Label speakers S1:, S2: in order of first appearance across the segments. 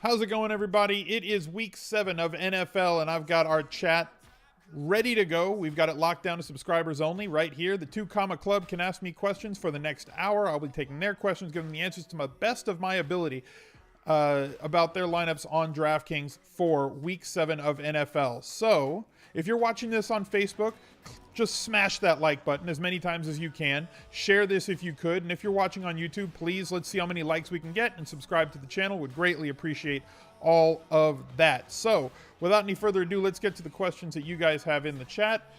S1: How's it going, everybody? It is week 7 of NFL, and I've got our chat ready to go. We've got it locked down to subscribers only right here. The 2 Comma Club can ask me questions for the next hour. I'll be taking their questions, giving the answers to my best of my ability about their lineups on DraftKings for week 7 of NFL. So if you're watching this on Facebook, just smash that like button as many times as you can. Share this if you could. And if you're watching on YouTube, please, let's see how many likes we can get, and subscribe to the channel. Would greatly appreciate all of that. So without any further ado, let's get to the questions that you guys have in the chat.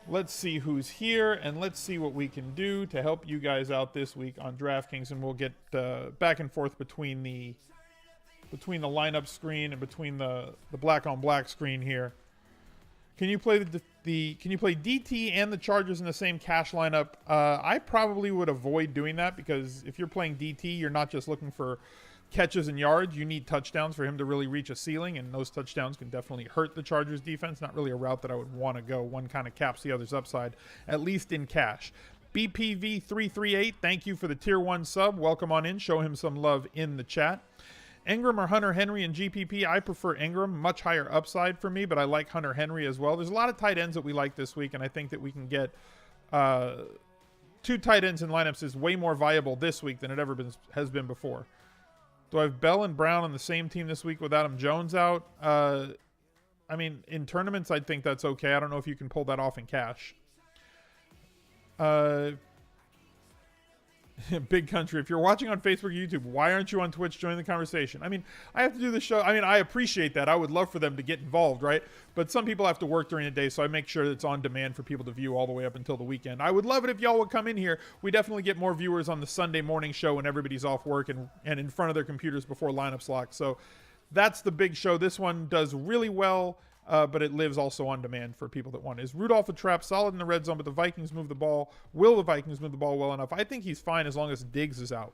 S1: Let's see who's here, and let's see what we can do to help you guys out this week on DraftKings. And we'll get back and forth between the lineup screen and between the black on black screen here. Can you play can you play DT and the Chargers in the same cash lineup? I probably would avoid doing that, because if you're playing DT, you're not just looking for catches and yards. You need touchdowns for him to really reach a ceiling, and those touchdowns can definitely hurt the Chargers defense. Not really a route that I would want to go. One kind of caps the other's upside, at least in cash. BPV338, thank you for the tier 1 sub. Welcome on in. Show him some love in the chat. Ingram or Hunter Henry in GPP? I prefer Ingram. Much higher upside for me, but I like Hunter Henry as well. There's a lot of tight ends that we like this week, and I think that we can get 2 tight ends in lineups is way more viable this week than it ever has been before. Do I have Bell and Brown on the same team this week with Adam Jones out? I mean, in tournaments, I think that's okay. I don't know if you can pull that off in cash. Big Country, if you're watching on Facebook or YouTube, why aren't you on Twitch joining the conversation? I mean, I have to do the show. I mean, I appreciate that. I would love for them to get involved, right? But some people have to work during the day, so I make sure that it's on demand for people to view all the way up until the weekend. I would love it if y'all would come in here. We definitely get more viewers on the Sunday morning show when everybody's off work and in front of their computers before lineups lock. So that's the big show. This one does really well, but it lives also on demand for people that want it. Is Rudolph a trap? Solid in the red zone, but the Vikings move the ball. Will the Vikings move the ball well enough? I think he's fine as long as Diggs is out.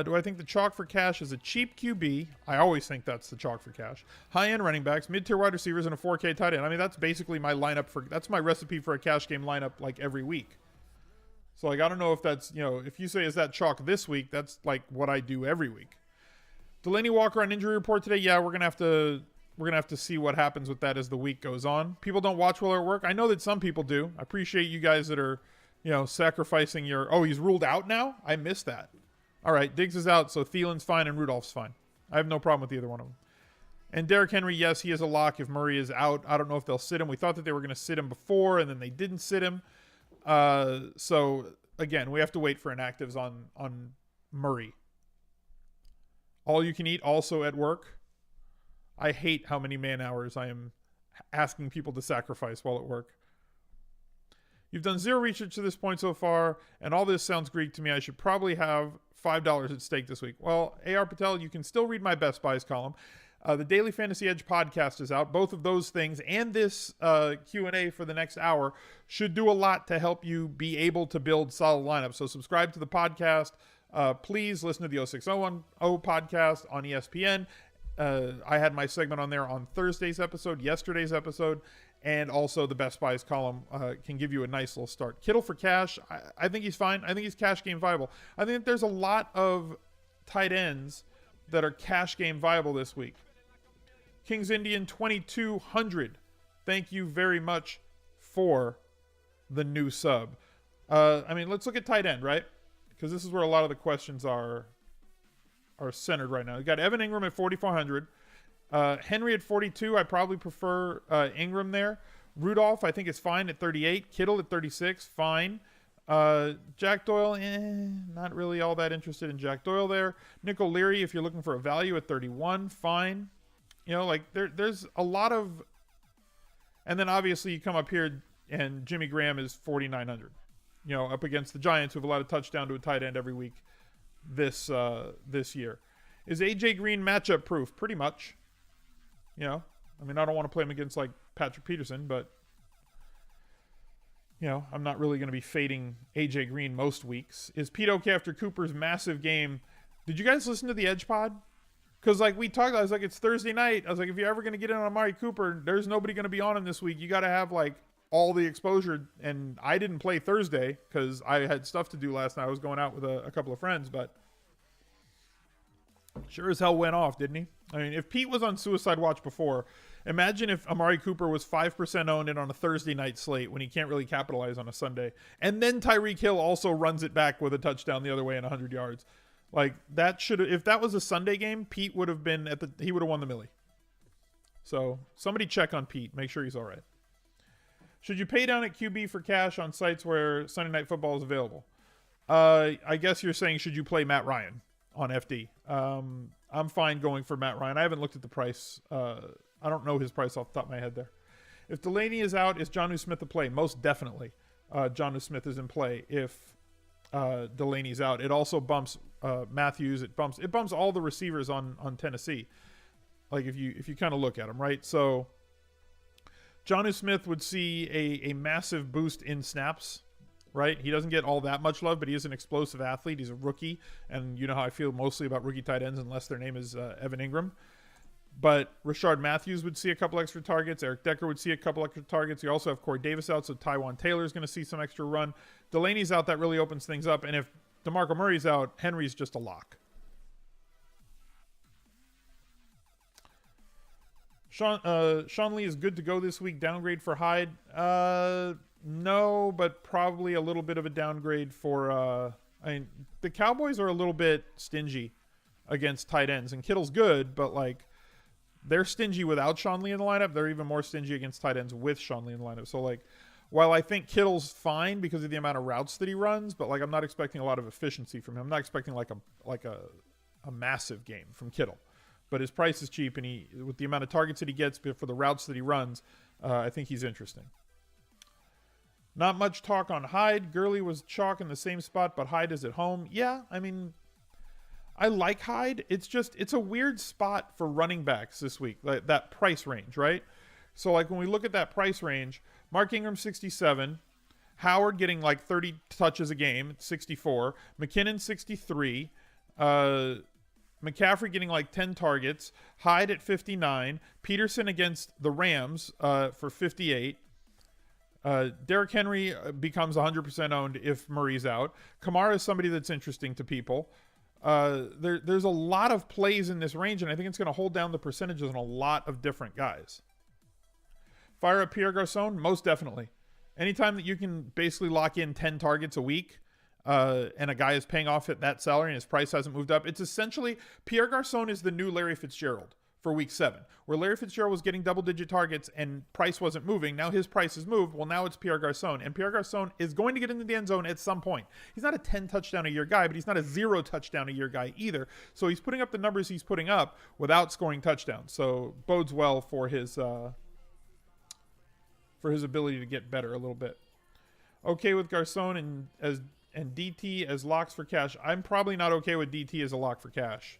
S1: Do I think the chalk for cash is a cheap QB? I always think that's the chalk for cash. High-end running backs, mid-tier wide receivers, and a 4K tight end. I mean, that's basically my lineup that's my recipe for a cash game lineup like every week. So like, I don't know if that's, if you say is that chalk this week, that's like what I do every week. Delaney Walker on injury report today. Yeah, we're going to have to see what happens with that as the week goes on. People don't watch while they're at work. I know that some people do. I appreciate you guys that are, sacrificing your... Oh, he's ruled out now? I missed that. All right, Diggs is out, so Thielen's fine and Rudolph's fine. I have no problem with either one of them. And Derrick Henry, yes, he is a lock if Murray is out. I don't know if they'll sit him. We thought that they were going to sit him before, and then they didn't sit him. So, again, we have to wait for inactives on Murray. All you can eat also at work. I hate how many man hours I am asking people to sacrifice while at work. You've done zero research to this point so far, and all this sounds Greek to me. I should probably have $5 at stake this week. Well, AR Patel, you can still read my Best Buys column. The Daily Fantasy Edge podcast is out. Both of those things and this Q&A for the next hour should do a lot to help you be able to build solid lineups. So subscribe to the podcast. Please listen to the 0601 podcast on ESPN. I had my segment on there on Thursday's episode, yesterday's episode, and also the Best Buys column can give you a nice little start. Kittle for cash, I think he's fine. I think he's cash game viable. I think there's a lot of tight ends that are cash game viable this week. Kings Indian 2200, thank you very much for the new sub. I mean, let's look at tight end, right? Because this is where a lot of the questions are centered right now. You got Evan Ingram at 4,400. Henry at 42. I probably prefer Ingram there. Rudolph, I think, is fine at 38. Kittle at 36. Fine. Jack Doyle, not really all that interested in Jack Doyle there. Nick O'Leary, if you're looking for a value at 31. Fine. There's a lot of... And then obviously you come up here and Jimmy Graham is 4,900. Up against the Giants, who have allowed a touchdown to a tight end every week this year. Is AJ Green matchup proof? Pretty much. I mean, I don't want to play him against like Patrick Peterson, but I'm not really going to be fading AJ Green most weeks. Is Pete okay after Cooper's massive game? Did you guys listen to the Edge Pod? Because like we talked, I was like, it's Thursday night. I was like, if you're ever going to get in on Amari Cooper, there's nobody going to be on him this week. You got to have like all the exposure. And I didn't play Thursday because I had stuff to do last night. I was going out with a couple of friends, but Sure as hell went off, didn't he? I mean, if Pete was on suicide watch before, imagine if Amari Cooper was 5% owned and on a Thursday night slate when he can't really capitalize on a Sunday. And then Tyreek Hill also runs it back with a touchdown the other way in 100 yards. Like, that should have, if that was a Sunday game, Pete would have been he would have won the Millie. So somebody check on Pete. Make sure he's all right. Should you pay down at QB for cash on sites where Sunday Night Football is available? I guess you're saying, should you play Matt Ryan on FD? I'm fine going for Matt Ryan. I haven't looked at the price. I don't know his price off the top of my head there. If Delaney is out, is Jonnu Smith a play? Most definitely. Jonnu Smith is in play if Delaney's out. It also bumps Matthews. It bumps all the receivers on Tennessee. Like if you kind of look at them, right? So Jonnu Smith would see a massive boost in snaps, right? He doesn't get all that much love, but he is an explosive athlete. He's a rookie, and you know how I feel mostly about rookie tight ends unless their name is Evan Ingram. But Rashard Matthews would see a couple extra targets. Eric Decker would see a couple extra targets. You also have Corey Davis out, so Tywan Taylor is going to see some extra run. Delaney's out. That really opens things up. And if DeMarco Murray's out, Henry's just a lock. Sean Lee is good to go this week. Downgrade for Hyde? No, but probably a little bit of a downgrade for... I mean, the Cowboys are a little bit stingy against tight ends. And Kittle's good, but like... They're stingy without Sean Lee in the lineup. They're even more stingy against tight ends with Sean Lee in the lineup. So, like, while I think Kittle's fine because of the amount of routes that he runs, but, like, I'm not expecting a lot of efficiency from him. I'm not expecting, like a massive game from Kittle. But his price is cheap, and he, with the amount of targets that he gets for the routes that he runs, I think he's interesting. Not much talk on Hyde. Gurley was chalk in the same spot, but Hyde is at home. Yeah, I mean... I like Hyde. It's a weird spot for running backs this week, like that price range, right? So like when we look at that price range, Mark Ingram 67, Howard getting like 30 touches a game, 64, McKinnon 63, McCaffrey getting like 10 targets, Hyde at 59, Peterson against the Rams for 58. Derrick Henry becomes 100% owned if Murray's out. Kamara is somebody that's interesting to people. There's a lot of plays in this range, and I think it's going to hold down the percentages on a lot of different guys. Fire up Pierre Garçon? Most definitely. Anytime that you can basically lock in 10 targets a week, and a guy is paying off at that salary and his price hasn't moved up, it's essentially Pierre Garçon is the new Larry Fitzgerald for week 7, where Larry Fitzgerald was getting double-digit targets and price wasn't moving. Now his price has moved. Well, now it's Pierre Garçon, and Pierre Garçon is going to get into the end zone at some point. He's not a 10-touchdown-a-year guy, but he's not a 0-touchdown-a-year guy either. So he's putting up the numbers he's putting up without scoring touchdowns. So bodes well for his ability to get better a little bit. Okay with Garçon and DT as locks for cash. I'm probably not okay with DT as a lock for cash.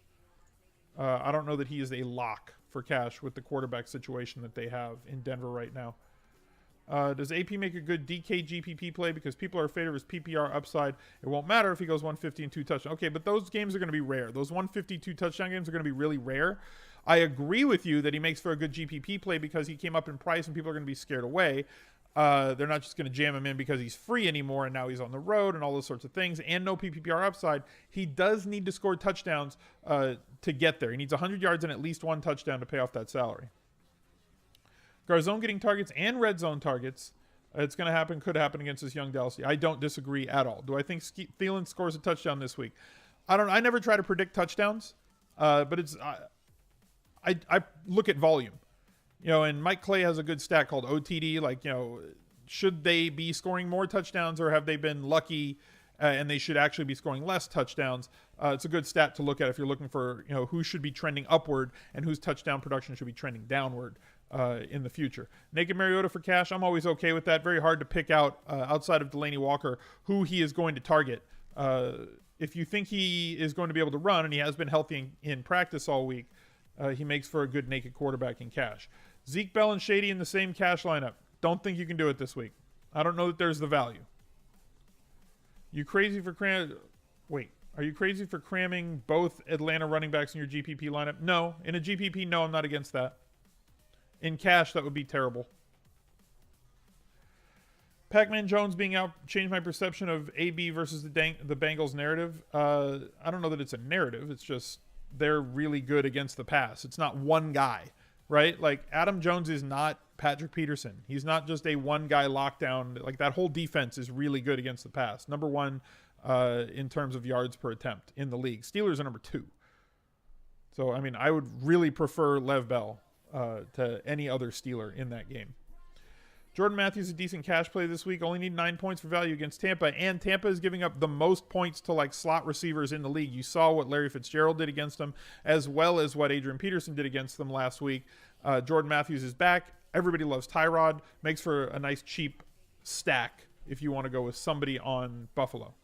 S1: I don't know that he is a lock for cash with the quarterback situation that they have in Denver right now. Does AP make a good DK GPP play? Because people are afraid of his PPR upside. It won't matter if he goes 150 and 2 touchdowns. Okay, but those games are going to be rare. Those 152 touchdown games are going to be really rare. I agree with you that he makes for a good GPP play because he came up in price and people are going to be scared away. They're not just going to jam him in because he's free anymore and now he's on the road and all those sorts of things and no PPR upside. He does need to score touchdowns to get there. He needs 100 yards and at least 1 touchdown to pay off that salary. Garzone getting targets and red zone targets. It's going to happen, could happen against this young Dallas. I don't disagree at all. Do I think Thielen scores a touchdown this week? I never try to predict touchdowns, but I look at volume. You know, and Mike Clay has a good stat called OTD. Like, you know, should they be scoring more touchdowns or have they been lucky and they should actually be scoring less touchdowns? It's a good stat to look at if you're looking for, you know, who should be trending upward and whose touchdown production should be trending downward in the future. Naked Mariota for cash. I'm always okay with that. Very hard to pick out outside of Delaney Walker who he is going to target. If you think he is going to be able to run and he has been healthy in practice all week, he makes for a good naked quarterback in cash. Zeke, Bell, and Shady in the same cash lineup. Don't think you can do it this week. I don't know that there's the value. You crazy for Wait, are you crazy for cramming both Atlanta running backs in your GPP lineup? No. In a GPP, no, I'm not against that. In cash, that would be terrible. Pac-Man Jones being out changed my perception of AB versus the Bengals narrative. I don't know that it's a narrative. It's just they're really good against the pass. It's not one guy, right? Like Adam Jones is not Patrick Peterson. He's not just a one guy lockdown. Like that whole defense is really good against the pass. Number one in terms of yards per attempt in the league. Steelers are number 2. So, I mean, I would really prefer Lev Bell to any other Steeler in that game. Jordan Matthews, a decent cash play this week. Only need 9 points for value against Tampa. And Tampa is giving up the most points to like slot receivers in the league. You saw what Larry Fitzgerald did against them, as well as what Adrian Peterson did against them last week. Jordan Matthews is back. Everybody loves Tyrod. Makes for a nice cheap stack if you want to go with somebody on Buffalo.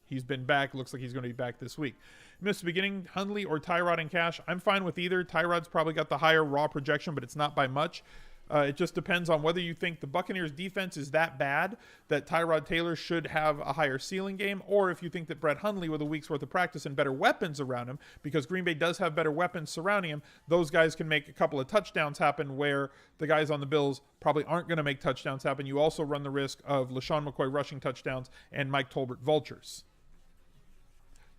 S1: He's been back. Looks like he's going to be back this week. Missed the beginning, Hundley or Tyrod in cash. I'm fine with either. Tyrod's probably got the higher raw projection, but it's not by much. It just depends on whether you think the Buccaneers defense is that bad that Tyrod Taylor should have a higher ceiling game, or if you think that Brett Hundley with a week's worth of practice and better weapons around him, because Green Bay does have better weapons surrounding him, those guys can make a couple of touchdowns happen where the guys on the Bills probably aren't going to make touchdowns happen. You also run the risk of LaShawn McCoy rushing touchdowns and Mike Tolbert vultures.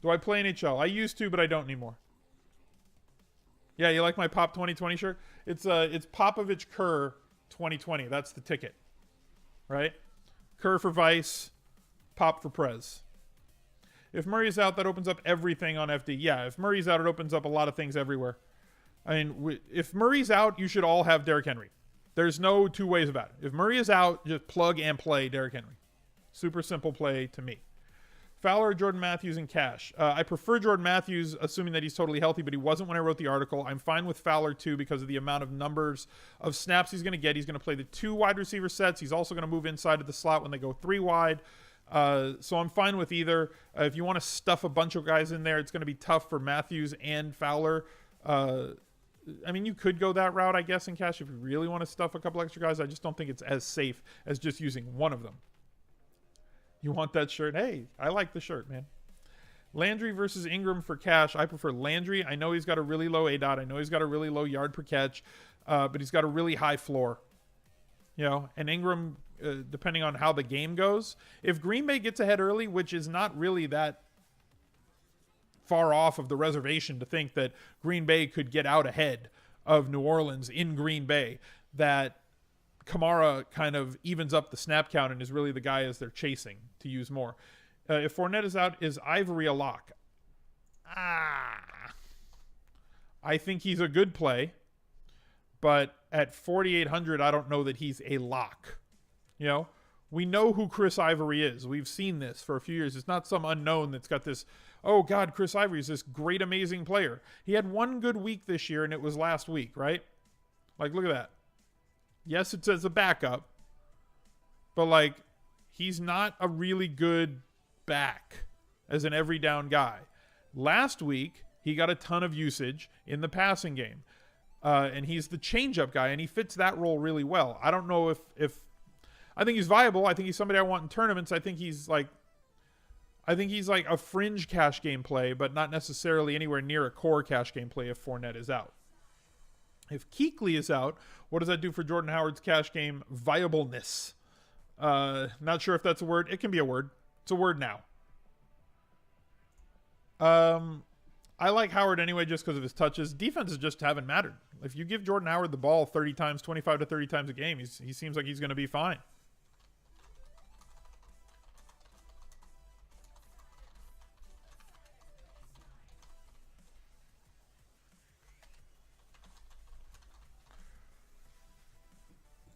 S1: Do I play NHL? I used to, but I don't anymore. Yeah, you like my Pop 2020 shirt? It's Popovich Kerr 2020. That's the ticket, right? Kerr for Vice, Pop for Prez. If Murray's out, that opens up everything on FD. Yeah, if Murray's out, it opens up a lot of things everywhere. I mean, if Murray's out, you should all have Derrick Henry. There's no two ways about it. If Murray is out, just plug and play Derrick Henry. Super simple play to me. Fowler or Jordan Matthews in cash. I prefer Jordan Matthews, assuming that he's totally healthy, but he wasn't when I wrote the article. I'm fine with Fowler, too, because of the amount of numbers of snaps he's going to get. He's going to play the 2 wide receiver sets. He's also going to move inside of the slot when they go 3 wide. So I'm fine with either. If you want to stuff a bunch of guys in there, it's going to be tough for Matthews and Fowler. I mean, you could go that route, I guess, in cash if you really want to stuff a couple extra guys. I just don't think it's as safe as just using one of them. You want that shirt? Hey, I like the shirt, man. Landry versus Ingram for cash. I prefer Landry. I know he's got a really low ADOT. I know he's got a really low yard per catch, but he's got a really high floor. You know, and Ingram, depending on how the game goes, if Green Bay gets ahead early, which is not really that far off of the reservation to think that Green Bay could get out ahead of New Orleans in Green Bay, that Kamara kind of evens up the snap count and is really the guy as they're chasing to use more. If Fournette is out, is Ivory a lock? I think he's a good play, but at 4,800, I don't know that he's a lock. You know, we know who Chris Ivory is. We've seen this for a few years. It's not some unknown that's got this, oh God, Chris Ivory is this great, amazing player. He had one good week this year, and it was last week, right? Like, look at that. Yes, it says a backup, but like he's not a really good back as an every down guy. Last week, he got a ton of usage in the passing game, and he's the changeup guy, and he fits that role really well. I don't know if I think he's viable. I think he's somebody I want in tournaments. I think he's like a fringe cash game play, but not necessarily anywhere near a core cash game play if Fournette is out. If Kuechly is out, what does that do for Jordan Howard's cash game viableness? Not sure if that's a word. It can be a word. It's a word now. I like Howard anyway just because of his touches. Defenses just haven't mattered. If you give Jordan Howard the ball 30 times, 25 to 30 times a game, he seems like he's going to be fine.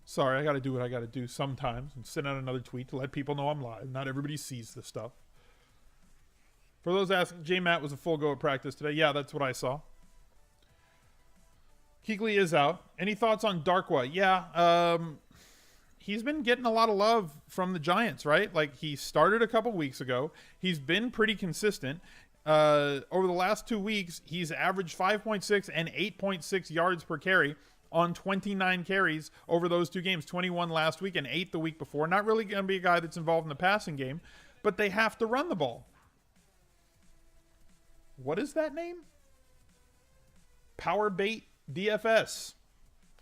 S1: Sorry, I got to do what I got to do sometimes and send out another tweet to let people know I'm live. Not everybody sees this stuff. For those asking, J-Matt was a full go at practice today. Yeah, that's what I saw. Kuechly is out. Any thoughts on Darkwa? Yeah, he's been getting a lot of love from the Giants, right? Like, he started a couple weeks ago. He's been pretty consistent. Over the last 2 weeks, he's averaged 5.6 and 8.6 yards per carry on 29 carries over those 2 games, 21 last week and 8 the week before. Not really going to be a guy that's involved in the passing game, but they have to run the ball. What is that name? Power Bait DFS.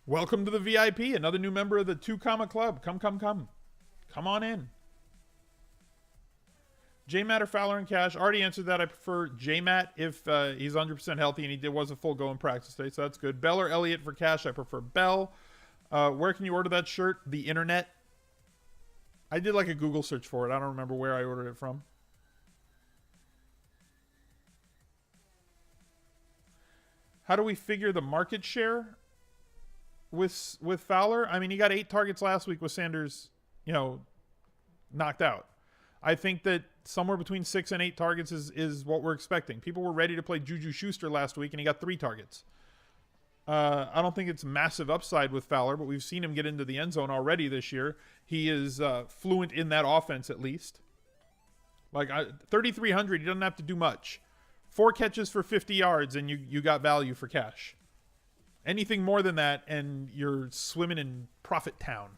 S1: Welcome to the VIP, another new member of the 2 Comma Club. Come. Come on in. J-Matt or Fowler in cash? Already answered that. I prefer J-Matt if he's 100% healthy, and he was a full go in practice today, so that's good. Bell or Elliott for cash? I prefer Bell. Where can you order that shirt? The internet. I did like a Google search for it. I don't remember where I ordered it from. How do we figure the market share with Fowler? I mean, he got 8 targets last week with Sanders, knocked out. I think that somewhere between 6 and 8 targets is what we're expecting. People were ready to play Juju Schuster last week, and he got 3 targets. I don't think it's massive upside with Fowler, but we've seen him get into the end zone already this year. He is fluent in that offense at least. 3,300, he doesn't have to do much. 4 catches for 50 yards, and you got value for cash. Anything more than that, and you're swimming in profit town.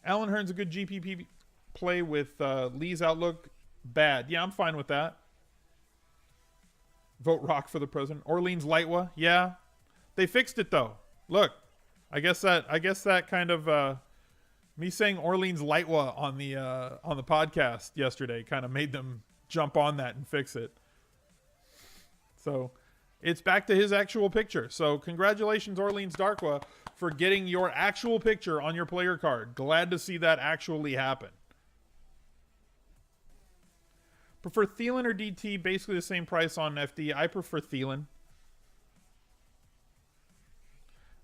S1: Alan Hearn's a good GPP play with Lee's outlook. Bad. Yeah, I'm fine with that. Vote Rock for the president. Orleans Lightwa. Yeah. They fixed it, though. Look, I guess that kind of me saying Orleans Lightwa on the podcast yesterday kind of made them jump on that and fix it. So it's back to his actual picture. So congratulations, Orleans Darkwa, for getting your actual picture on your player card. Glad to see that actually happen. Prefer Thielen or DT? Basically the same price on FD. I prefer Thielen.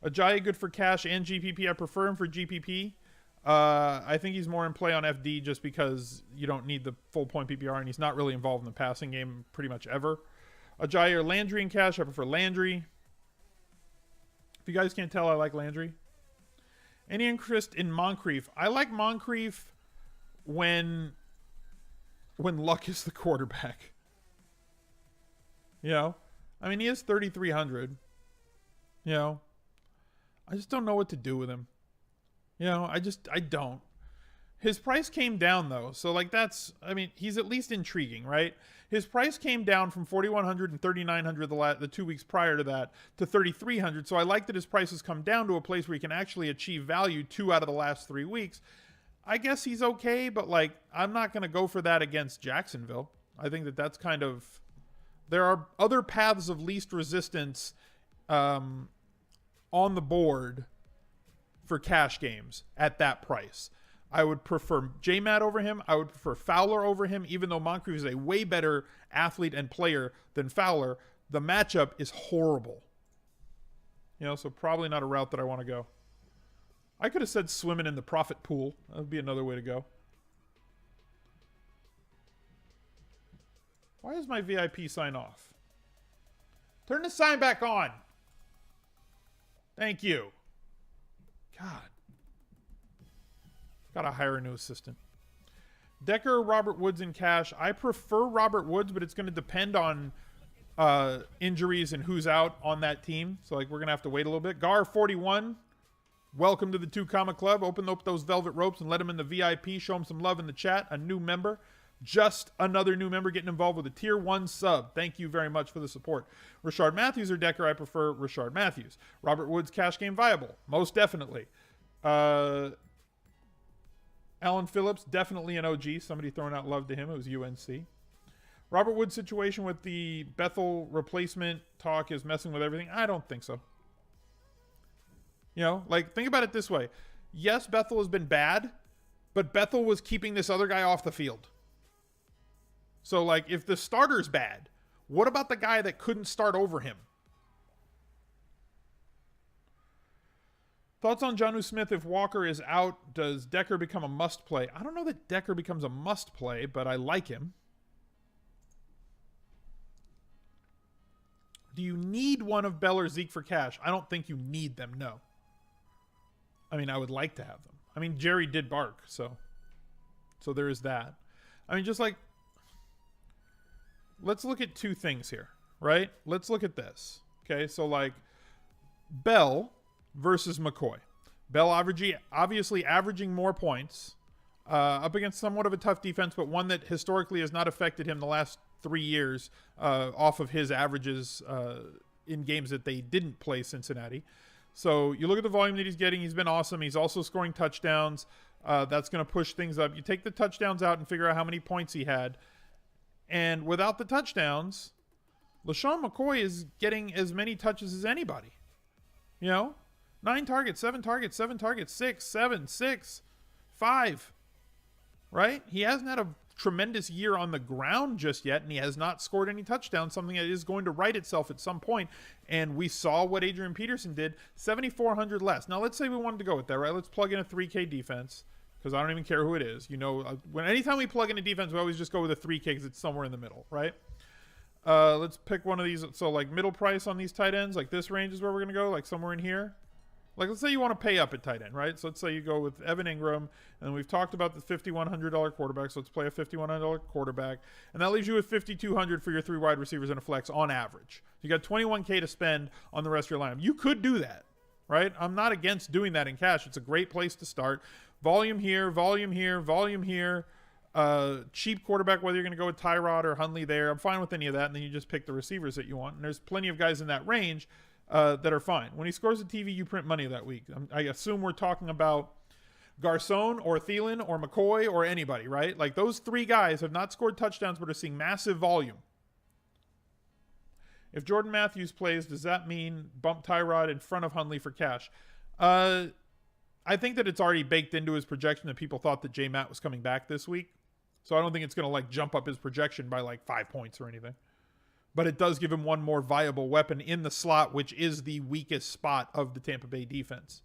S1: Ajayi good for cash and GPP. I prefer him for GPP. I think he's more in play on FD just because you don't need the full point PPR, and he's not really involved in the passing game pretty much ever. Ajayi or Landry in cash? I prefer Landry. If you guys can't tell, I like Landry. Any interest in Moncrief? I like Moncrief when Luck is the quarterback. I mean, he is 3,300. I just don't know what to do with him. I don't. His price came down, though. So, he's at least intriguing, right? His price came down from 4,100 and 3,900 the 2 weeks prior to that to 3,300. So I like that his price has come down to a place where he can actually achieve value 2 out of the last 3 weeks. I guess he's okay, but I'm not going to go for that against Jacksonville. I think that's kind of, there are other paths of least resistance on the board for cash games at that price. I would prefer J-Matt over him. I would prefer Fowler over him, even though Moncrief is a way better athlete and player than Fowler. The matchup is horrible. So probably not a route that I want to go. I could have said swimming in the profit pool. That would be another way to go. Why is my VIP sign off? Turn the sign back on. Thank you. God. Gotta hire a new assistant. Decker or Robert Woods in cash? I prefer Robert Woods, but it's going to depend on injuries and who's out on that team. So, we're going to have to wait a little bit. Gar41, welcome to the 2 Comma Club. Open up those velvet ropes and let him in the VIP. Show him some love in the chat. A new member. Just another new member getting involved with a tier 1 sub. Thank you very much for the support. Rashard Matthews or Decker? I prefer Rashard Matthews. Robert Woods cash game viable? Most definitely. Alan Phillips, definitely an OG. Somebody throwing out love to him. It was UNC. Robert Woods' situation with the Bethel replacement talk is messing with everything. I don't think so. Think about it this way. Yes, Bethel has been bad, but Bethel was keeping this other guy off the field. So, if the starter's bad, what about the guy that couldn't start over him? Thoughts on Jonnu Smith if Walker is out? Does Decker become a must-play? I don't know that Decker becomes a must-play, but I like him. Do you need one of Bell or Zeke for cash? I don't think you need them, no. I mean, I would like to have them. I mean, Jerry did bark, so there is that. I mean, let's look at 2 things here, right? Let's look at this. Okay, so Bell versus McCoy. Bell obviously averaging more points up against somewhat of a tough defense, but one that historically has not affected him the last 3 years off of his averages in games that they didn't play Cincinnati. So you look at the volume that he's getting. He's been awesome. He's also scoring touchdowns. That's going to push things up. You take the touchdowns out and figure out how many points he had. And without the touchdowns, LaShawn McCoy is getting as many touches as anybody. 9 targets, 7 targets, 7 targets, 6, 7, 6, 5. Right? He hasn't had a tremendous year on the ground just yet, and he has not scored any touchdowns, something that is going to right itself at some point. And we saw what Adrian Peterson did, 7,400 less. Now, let's say we wanted to go with that, right? Let's plug in a 3K defense, because I don't even care who it is. Anytime we plug in a defense, we always just go with a 3K because it's somewhere in the middle, right? Let's pick one of these. So, like, middle price on these tight ends, like this range is where we're going to go, like somewhere in here. Like, let's say you want to pay up at tight end, right? So let's say you go with Evan Ingram, and we've talked about the $5,100 quarterback, so let's play a $5,100 quarterback, and that leaves you with $5,200 for your 3 wide receivers and a flex on average. You got $21K to spend on the rest of your lineup. You could do that, right? I'm not against doing that in cash. It's a great place to start. Volume here, volume here, volume here. Cheap quarterback, whether you're going to go with Tyrod or Hundley there. I'm fine with any of that, and then you just pick the receivers that you want. And there's plenty of guys in that range that are fine. When he scores a TV, you print money that week. I assume we're talking about Garcon or Thielen or McCoy or anybody, right? Like, those 3 guys have not scored touchdowns but are seeing massive volume. If Jordan Matthews plays, does that mean bump Tyrod in front of Hundley for cash? I think that it's already baked into his projection that people thought that J. Matt was coming back this week. So I don't think it's going to, like, jump up his projection by, like, 5 points or anything. But it does give him one more viable weapon in the slot, which is the weakest spot of the Tampa Bay defense.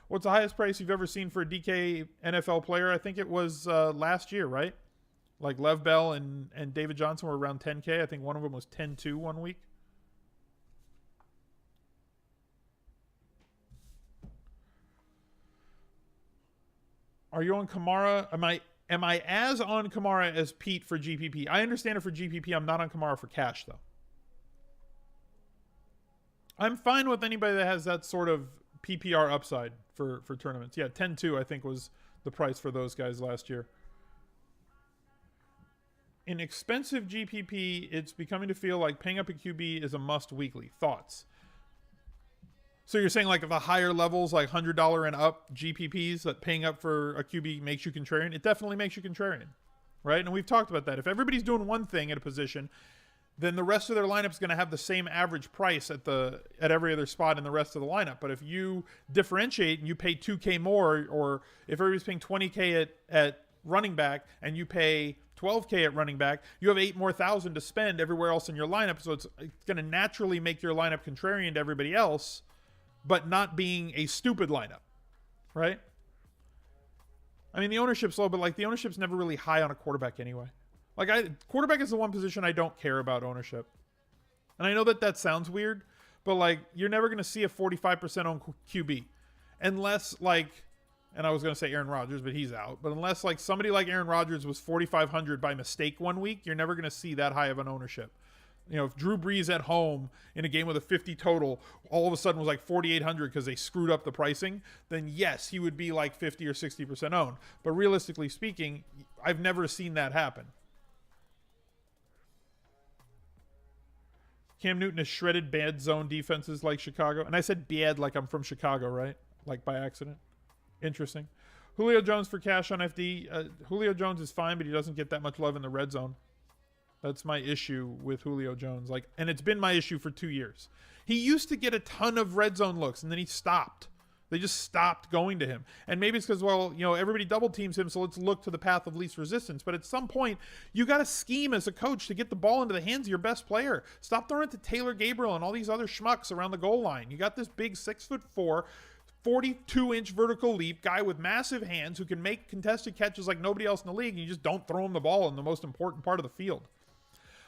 S1: What's the highest price you've ever seen for a DK NFL player? I think it was last year, right? Like, Lev Bell and David Johnson were around 10K. I think one of them was 10-2 one week. Are you on Kamara? Am I as on Kamara as Pete for GPP? I understand it for GPP. I'm not on Kamara for cash, though. I'm fine with anybody that has that sort of PPR upside for tournaments. Yeah, 10-2 I think was the price for those guys last year. In expensive GPP, it's becoming to feel like paying up a QB is a must weekly. Thoughts? So you're saying, like, at the higher levels, like $100 and up GPPs, that paying up for a QB makes you contrarian? It definitely makes you contrarian, right? And we've talked about that. If everybody's doing one thing at a position, then the rest of their lineup is going to have the same average price at every other spot in the rest of the lineup. But if you differentiate and you pay 2K more, or if everybody's paying 20K at running back and you pay 12K at running back, you have $8,000 more to spend everywhere else in your lineup. So it's going to naturally make your lineup contrarian to everybody else, but not being a stupid lineup, right? I mean, the ownership's low, but, like, the ownership's never really high on a quarterback anyway. Like, quarterback is the one position I don't care about ownership. And I know that sounds weird, but, like, you're never going to see a 45% on QB. Unless, like, and I was going to say Aaron Rodgers, but he's out. But unless, like, somebody like Aaron Rodgers was 4,500 by mistake one week, you're never going to see that high of an ownership. If Drew Brees at home in a game with a 50 total all of a sudden was like 4,800 because they screwed up the pricing, then yes, he would be like 50 or 60% owned. But realistically speaking, I've never seen that happen. Cam Newton has shredded bad zone defenses like Chicago. And I said bad like I'm from Chicago, right? Like by accident. Interesting. Julio Jones for cash on FD. Julio Jones is fine, but he doesn't get that much love in the red zone. That's my issue with Julio Jones. And it's been my issue for 2 years. He used to get a ton of red zone looks, and then he stopped. They just stopped going to him. And maybe it's because, everybody double teams him, so let's look to the path of least resistance. But at some point, you got to scheme as a coach to get the ball into the hands of your best player. Stop throwing it to Taylor Gabriel and all these other schmucks around the goal line. You got this big 6'4", 42-inch vertical leap guy with massive hands who can make contested catches like nobody else in the league, and you just don't throw him the ball in the most important part of the field.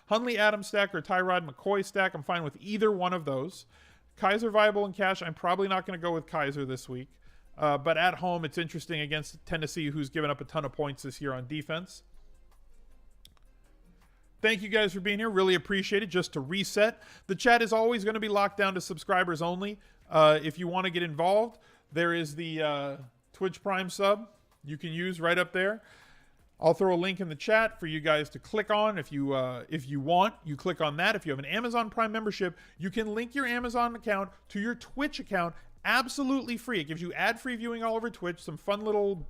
S1: Hundley Adams stack or Tyrod McCoy stack, I'm fine with either one of those. Kaiser viable in cash, I'm probably not going to go with Kaiser this week. But at home, it's interesting against Tennessee, who's given up a ton of points this year on defense. Thank you guys for being here. Really appreciate it. Just to reset, the chat is always going to be locked down to subscribers only. If you want to get involved, there is the Twitch Prime sub you can use right up there. I'll throw a link in the chat for you guys to click on. If you want, you click on that. If you have an Amazon Prime membership, you can link your Amazon account to your Twitch account Absolutely free. It gives you ad-free viewing all over Twitch, some fun little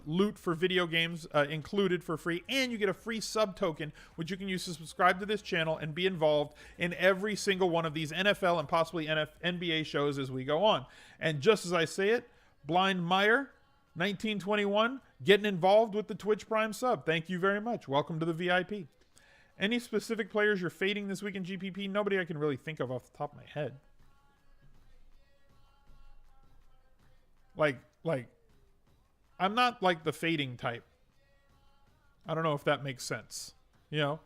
S1: loot for video games included for free, and you get a free sub token, which you can use to subscribe to this channel and be involved in every single one of these NFL and possibly NBA shows as we go on. And just as I say it, Blind Meyer, 1921, getting involved with the Twitch Prime sub. Thank you very much. Welcome to the VIP. Any specific players you're fading this week in GPP? Nobody I can really think of off the top of my head. Like, I'm not like the fading type. I don't know if that makes sense. You know?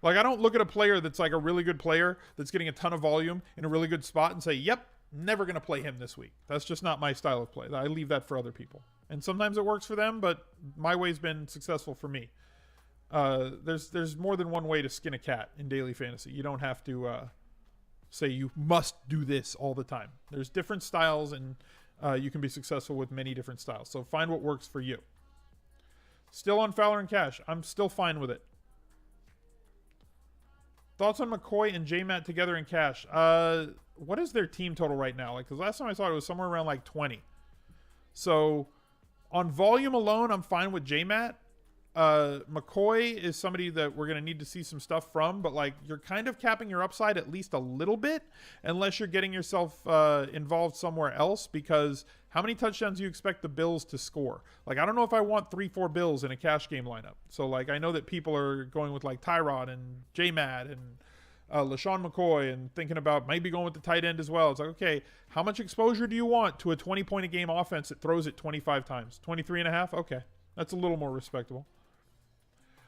S1: Like, I don't look at a player that's like a really good player that's getting a ton of volume in a really good spot and say, yep, never going to play him this week. That's just not my style of play. I leave that for other people. And sometimes it works for them, but my way's been successful for me. There's more than one way to skin a cat in daily fantasy. You don't have to say you must do this all the time. There's different styles, and you can be successful with many different styles. So find what works for you. Still on Fowler and Cash. I'm still fine with it. Thoughts on McCoy and J-Matt together in Cash? What is their team total right now? Like, because last time I saw it was somewhere around like 20. So on volume alone, I'm fine with J-Matt. McCoy is somebody that we're going to need to see some stuff from, but like you're kind of capping your upside at least a little bit unless you're getting yourself involved somewhere else, because how many touchdowns do you expect the Bills to score? Like, I don't know if I want 3-4 Bills in a cash game lineup. So like, I know that people are going with like Tyrod and J-Matt and LaShawn McCoy and thinking about maybe going with the tight end as well. It's like, okay, how much exposure do you want to a 20-point-a-game offense that throws it 25 times? 23.5? Okay. That's a little more respectable.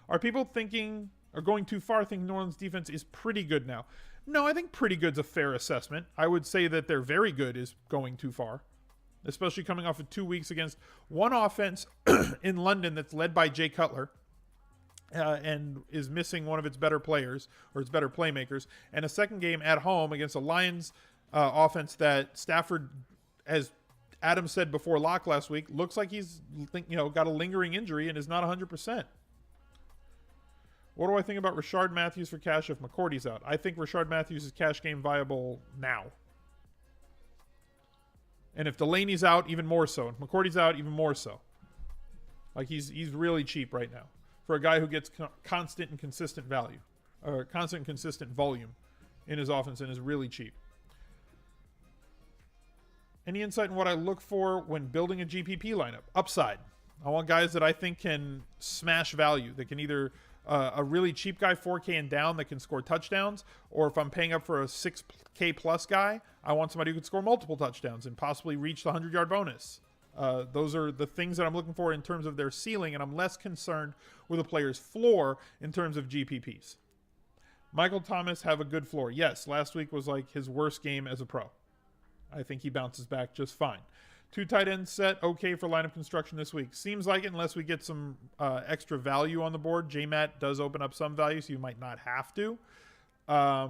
S1: Are people thinking or going too far thinking New Orleans defense is pretty good now? No, I think pretty good's a fair assessment. I would say that they're very good is going too far, especially coming off of 2 weeks against one offense in London that's led by Jay Cutler and is missing one of its better players or its better playmakers, and a second game at home against a Lions offense that Stafford, as Adam said before lock last week, looks like he's got a lingering injury and is not 100%. What do I think about Rashard Matthews for cash if McCourty's out? I think Rashard Matthews is cash game viable now. And if Delaney's out, even more so. If McCourty's out, even more so. Like, he's really cheap right now for a guy who gets constant and consistent value. Or constant and consistent volume in his offense and is really cheap. Any insight in what I look for when building a GPP lineup? Upside. I want guys that I think can smash value. That can either... a really cheap guy, 4K and down, that can score touchdowns, or if I'm paying up for a 6K plus guy, I want somebody who can score multiple touchdowns and possibly reach the 100-yard bonus. Those are the things that I'm looking for in terms of their ceiling, and I'm less concerned with a player's floor in terms of GPPs. Michael Thomas have a good floor. Yes, last week was like his worst game as a pro. I think he bounces back just fine. 2 tight ends set, okay for lineup construction this week. Seems like it unless we get some extra value on the board. J-Matt does open up some value, so you might not have to. But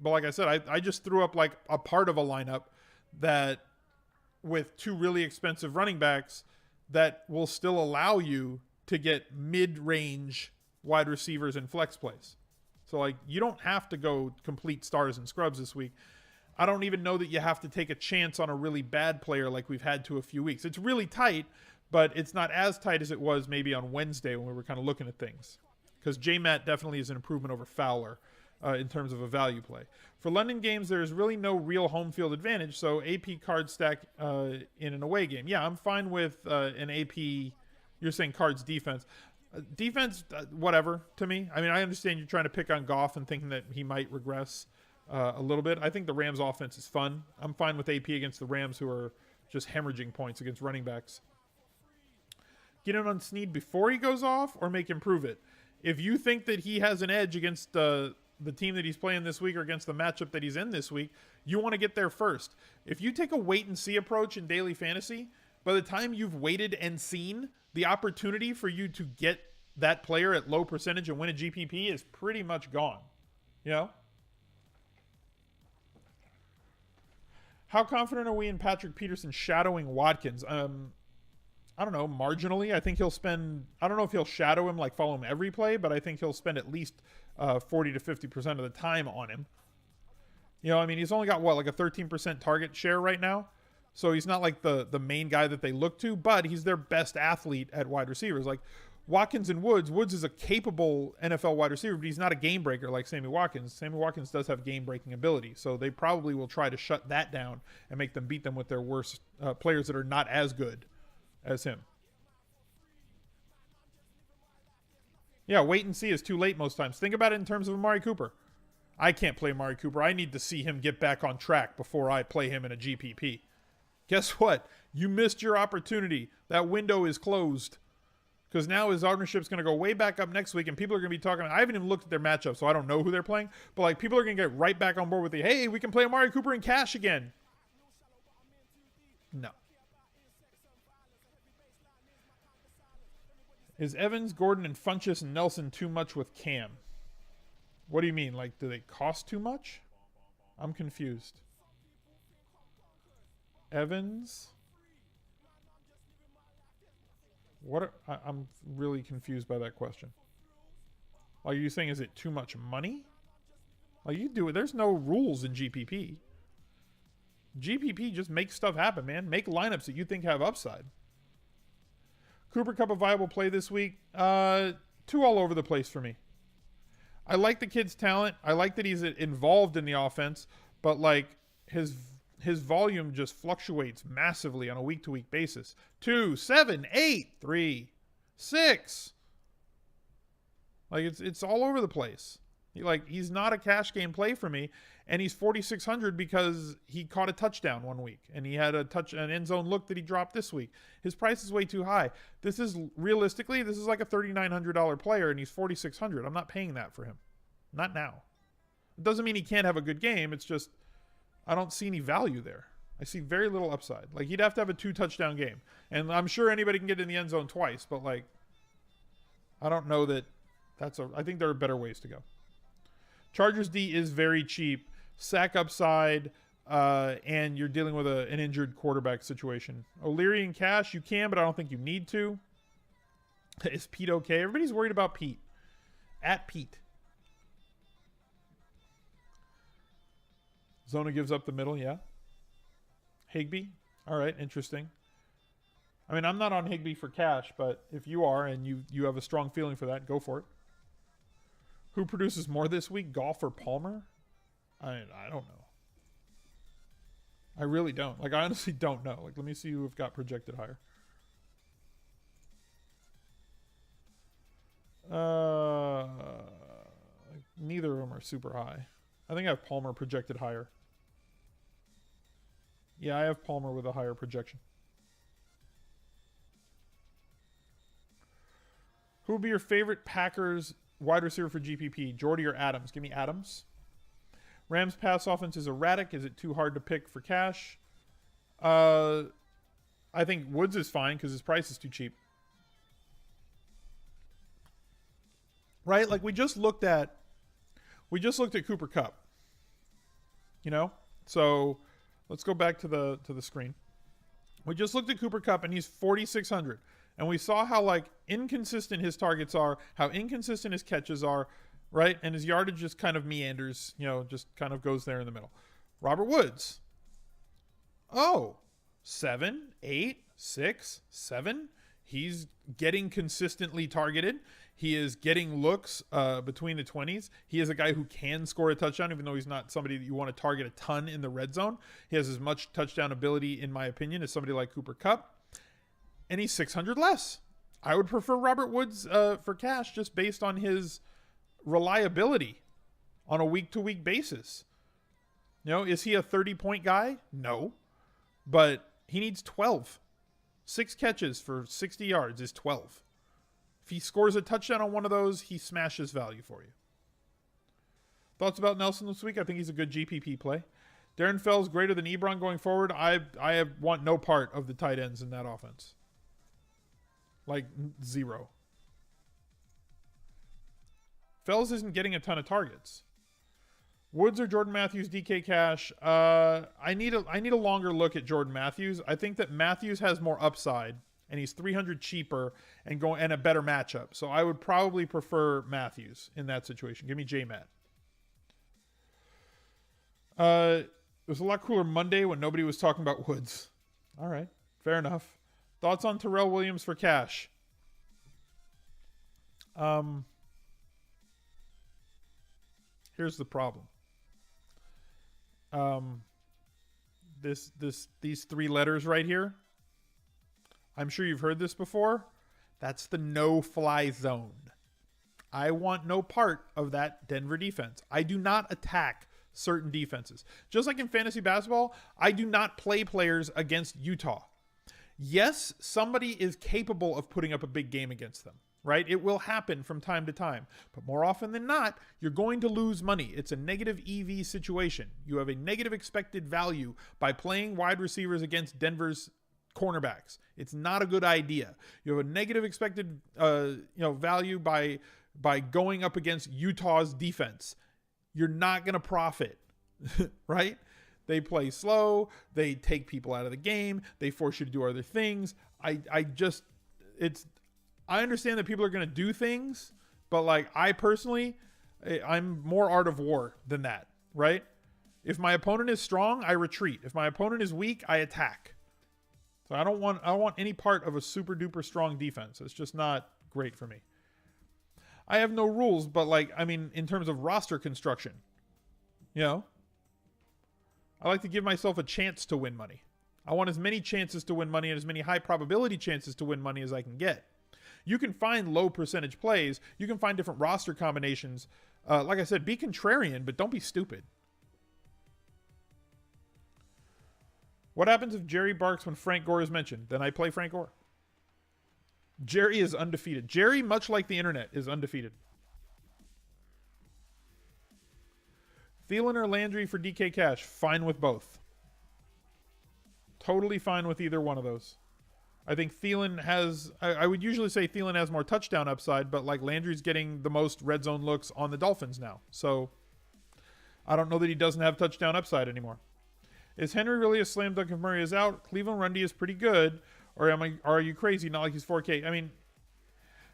S1: like I said, I just threw up like a part of a lineup that with 2 really expensive running backs that will still allow you to get mid-range wide receivers and flex plays. So like you don't have to go complete stars and scrubs this week. I don't even know that you have to take a chance on a really bad player like we've had to a few weeks. It's really tight, but it's not as tight as it was maybe on Wednesday when we were kind of looking at things. Because J-Matt definitely is an improvement over Fowler in terms of a value play. For London games, there's really no real home field advantage, so AP card stack in an away game. Yeah, I'm fine with an AP, you're saying cards defense. Defense, whatever, to me. I mean, I understand you're trying to pick on Goff and thinking that he might regress a little bit. I think the Rams offense is fun. I'm fine with AP against the Rams, who are just hemorrhaging points against running backs. Get in on Snead before he goes off or make him prove it. If you think that he has an edge against the team that he's playing this week or against the matchup that he's in this week, you want to get there first. If you take a wait and see approach in daily fantasy, by the time you've waited and seen, the opportunity for you to get that player at low percentage and win a GPP is pretty much gone. You know? How confident are we in Patrick Peterson shadowing Watkins? I don't know, marginally. I think he'll spend, I don't know if he'll shadow him, like follow him every play, but I think he'll spend at least 40 to 50% of the time on him. You know, I mean, he's only got, what, like a 13% target share right now? So he's not like the main guy that they look to, but he's their best athlete at wide receivers. Like Watkins and Woods. Woods is a capable NFL wide receiver, but he's not a game breaker like Sammy Watkins. Sammy Watkins does have game breaking ability, so they probably will try to shut that down and make them beat them with their worst players that are not as good as him. Yeah, wait and see is too late most times. Think about it in terms of Amari Cooper. I can't play Amari Cooper. I need to see him get back on track before I play him in a GPP. Guess what? You missed your opportunity. That window is closed. Because now his ownership's going to go way back up next week, and people are going to be talking. I haven't even looked at their matchup, so I don't know who they're playing. But like, people are going to get right back on board with the, hey, we can play Amari Cooper in cash again. No. Is Evans, Gordon, and Funchess and Nelson too much with Cam? What do you mean? Like, do they cost too much? I'm confused. Evans. I'm really confused by that question. Are you saying, is it too much money? Like, you do it. There's no rules in GPP. GPP just makes stuff happen, man. Make lineups that you think have upside. Cooper Kupp a viable play this week? Two all over the place for me. I like the kid's talent. I like that he's involved in the offense, but like his volume just fluctuates massively on a week-to-week basis. 2, 7, 8, 3, 6. Like it's all over the place. He's not a cash game play for me, and he's 4,600 because he caught a touchdown one week, and he had an end zone look that he dropped this week. His price is way too high. This is like a $3,900 player, and he's 4,600. I'm not paying that for him. Not now. It doesn't mean he can't have a good game. It's just I don't see any value there. I see very little upside. Like, he'd have to have a 2-touchdown game, and I'm sure anybody can get in the end zone twice, but like, I don't know that I think there are better ways to go. Chargers D is very cheap. Sack upside, and you're dealing with an injured quarterback situation. O'Leary in cash, you can, but I don't think you need to. Is Pete okay? Everybody's worried about Pete. At Pete. Zona gives up the middle, yeah. Higbee, all right, interesting. I mean, I'm not on Higbee for cash, but if you are and you have a strong feeling for that, go for it. Who produces more this week, Goff or Palmer? I don't know. I really don't. Like, I honestly don't know. Like, let me see who have got projected higher. Neither of them are super high. I think I have Palmer projected higher. Yeah, I have Palmer with a higher projection. Who would be your favorite Packers wide receiver for GPP? Jordy or Adams? Give me Adams. Rams pass offense is erratic. Is it too hard to pick for cash? I think Woods is fine because his price is too cheap. Right? Like, we just looked at Cooper Kupp. You know? So let's go back to the screen. We just looked at Cooper Kupp, and he's 4,600. And we saw how, like, inconsistent his targets are, how inconsistent his catches are, right? And his yardage just kind of meanders, just kind of goes there in the middle. Robert Woods. 7, 8, 6, 7. He's getting consistently targeted. He is getting looks between the 20s. He is a guy who can score a touchdown, even though he's not somebody that you want to target a ton in the red zone. He has as much touchdown ability, in my opinion, as somebody like Cooper Kupp. And he's 600 less. I would prefer Robert Woods for cash just based on his reliability on a week-to-week basis. Is he a 30-point guy? No. But he needs 12. 6 catches for 60 yards is 12. If he scores a touchdown on one of those, he smashes value for you. Thoughts about Nelson this week? I think he's a good GPP play. Darren Fells greater than Ebron going forward. I want no part of the tight ends in that offense. Like, 0. Fells isn't getting a ton of targets. Woods or Jordan Matthews, DK Cash. I need a longer look at Jordan Matthews. I think that Matthews has more upside, and he's 300 cheaper and a better matchup. So I would probably prefer Matthews in that situation. Give me J-Matt. It was a lot cooler Monday when nobody was talking about Woods. All right. Fair enough. Thoughts on Terrell Williams for cash? Here's the problem. These three letters right here. I'm sure you've heard this before. That's the no-fly zone. I want no part of that Denver defense. I do not attack certain defenses. Just like in fantasy basketball, I do not play players against Utah. Yes, somebody is capable of putting up a big game against them, right? It will happen from time to time. But more often than not, you're going to lose money. It's a negative EV situation. You have a negative expected value by playing wide receivers against Denver's cornerbacks. It's not a good idea. You have a negative expected value by going up against Utah's defense. You're not going to profit, right? They play slow. They take people out of the game. They force you to do other things. I understand that people are going to do things, but like I personally, I'm more art of war than that, right? If my opponent is strong, I retreat. If my opponent is weak, I attack. So I don't want any part of a super duper strong defense. It's just not great for me. I have no rules, but like, I mean, in terms of roster construction, I like to give myself a chance to win money. I want as many chances to win money and as many high probability chances to win money as I can get. You can find low percentage plays. You can find different roster combinations. Like I said, be contrarian, but don't be stupid. What happens if Jerry barks when Frank Gore is mentioned? Then I play Frank Gore. Jerry is undefeated. Jerry, much like the internet, is undefeated. Thielen or Landry for DK Cash? Fine with both. Totally fine with either one of those. I think Thielen has... I would usually say Thielen has more touchdown upside, but like Landry's getting the most red zone looks on the Dolphins now. So I don't know that he doesn't have touchdown upside anymore. Is Henry really a slam dunk if Murray is out? Cleveland Rundy is pretty good. Or are you crazy? Not like he's 4K. I mean,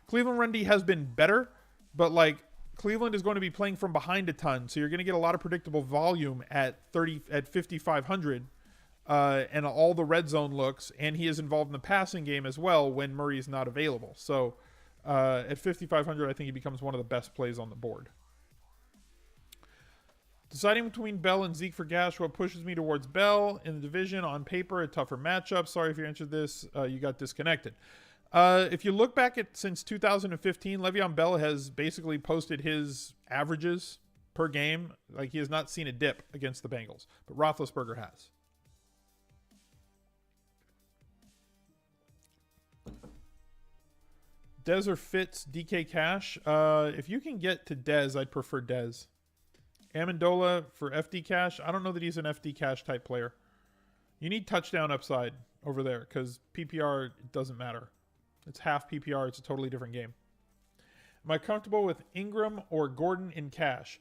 S1: Cleveland Rundy has been better, but like Cleveland is going to be playing from behind a ton, so you're going to get a lot of predictable volume at 5,500, and all the red zone looks, and he is involved in the passing game as well when Murray is not available. So at 5,500, I think he becomes one of the best plays on the board. Deciding between Bell and Zeke for cash, what pushes me towards Bell in the division? On paper, a tougher matchup. Sorry if you answered this. You got disconnected. If you look back at since 2015, Le'Veon Bell has basically posted his averages per game. Like he has not seen a dip against the Bengals, but Roethlisberger has. Dez or Fitz, DK Cash? If you can get to Dez, I'd prefer Dez. Amendola for FD Cash. I don't know that he's an FD Cash type player. You need touchdown upside over there because PPR, it doesn't matter. It's half PPR. It's a totally different game. Am I comfortable with Ingram or Gordon in cash?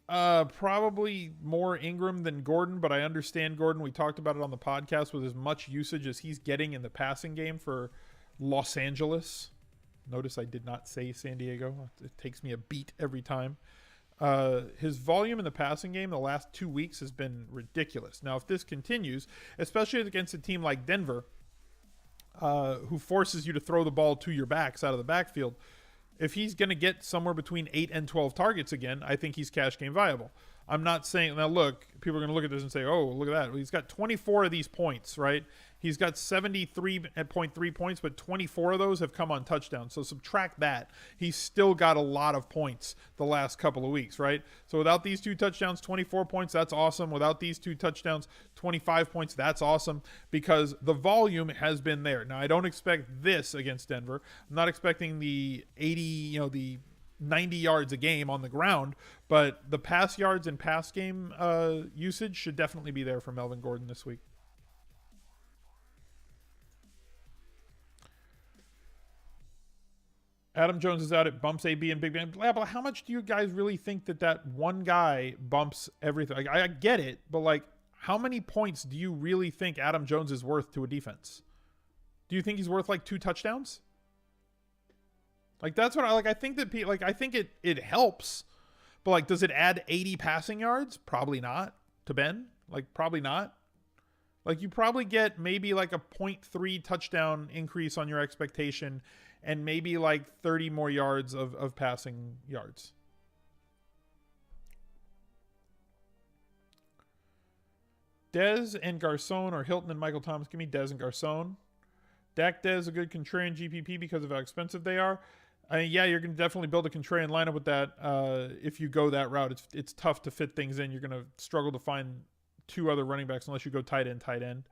S1: Probably more Ingram than Gordon, but I understand Gordon. We talked about it on the podcast with as much usage as he's getting in the passing game for Los Angeles. Notice I did not say San Diego. It takes me a beat every time. His volume in the passing game the last 2 weeks has been ridiculous. Now, if this continues, especially against a team like Denver, who forces you to throw the ball to your backs out of the backfield, if he's going to get somewhere between 8 and 12 targets again, I think he's cash game viable. I'm not saying, now look, people are going to look at this and say, oh, look at that. Well, he's got 24 of these points, right? He's got 73.3 points, but 24 of those have come on touchdowns. So subtract that. He's still got a lot of points the last couple of weeks, right? So without these two touchdowns, 24 points, that's awesome. Without these two touchdowns, 25 points, that's awesome because the volume has been there. Now, I don't expect this against Denver. I'm not expecting the 80, the 90 yards a game on the ground, but the pass yards and pass game usage should definitely be there for Melvin Gordon this week. Adam Jones is out. It bumps AB and Big Ben. But how much do you guys really think that one guy bumps everything? Like, I get it, but like, how many points do you really think Adam Jones is worth to a defense? Do you think he's worth like 2 touchdowns? Like, that's what I think that I think it helps, but like, does it add 80 passing yards? Probably not to Ben. Like, probably not. Like you probably get maybe like a 0.3 touchdown increase on your expectation and maybe like 30 more yards of passing yards. Dez and Garcon or Hilton and Michael Thomas. Give me Dez and Garcon. Dak Dez a good contrarian GPP because of how expensive they are. I mean, yeah, you're going to definitely build a contrarian lineup with that if you go that route. It's tough to fit things in. You're going to struggle to find two other running backs unless you go tight end.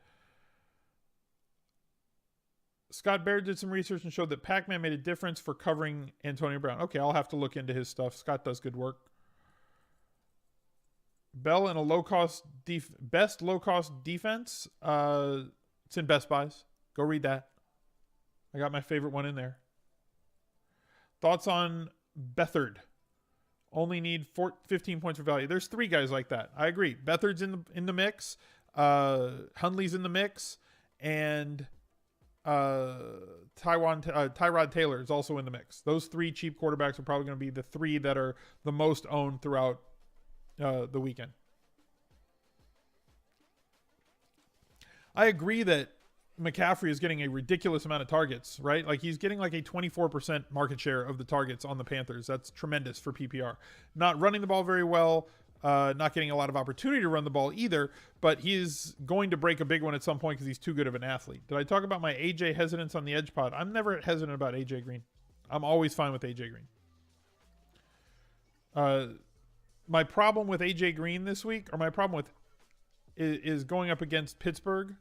S1: Scott Baird did some research and showed that Pac-Man made a difference for covering Antonio Brown. Okay, I'll have to look into his stuff. Scott does good work. Bell in a best low-cost defense. It's in Best Buys. Go read that. I got my favorite one in there. Thoughts on Beathard? Only need 15 points for value. There's three guys like that. I agree. Beathard's in the mix. Hundley's in the mix, and Tyrod Taylor is also in the mix. Those three cheap quarterbacks are probably going to be the three that are the most owned throughout the weekend. I agree that McCaffrey is getting a ridiculous amount of targets, right? Like he's getting like a 24% market share of the targets on the Panthers. That's tremendous for PPR. Not running the ball very well, not getting a lot of opportunity to run the ball either, but he's going to break a big one at some point because he's too good of an athlete. Did I talk about my AJ hesitance on the Edge pod? I'm never hesitant about AJ Green. I'm always fine with AJ Green. My problem with AJ Green this week, or my problem with is going up against Pittsburgh.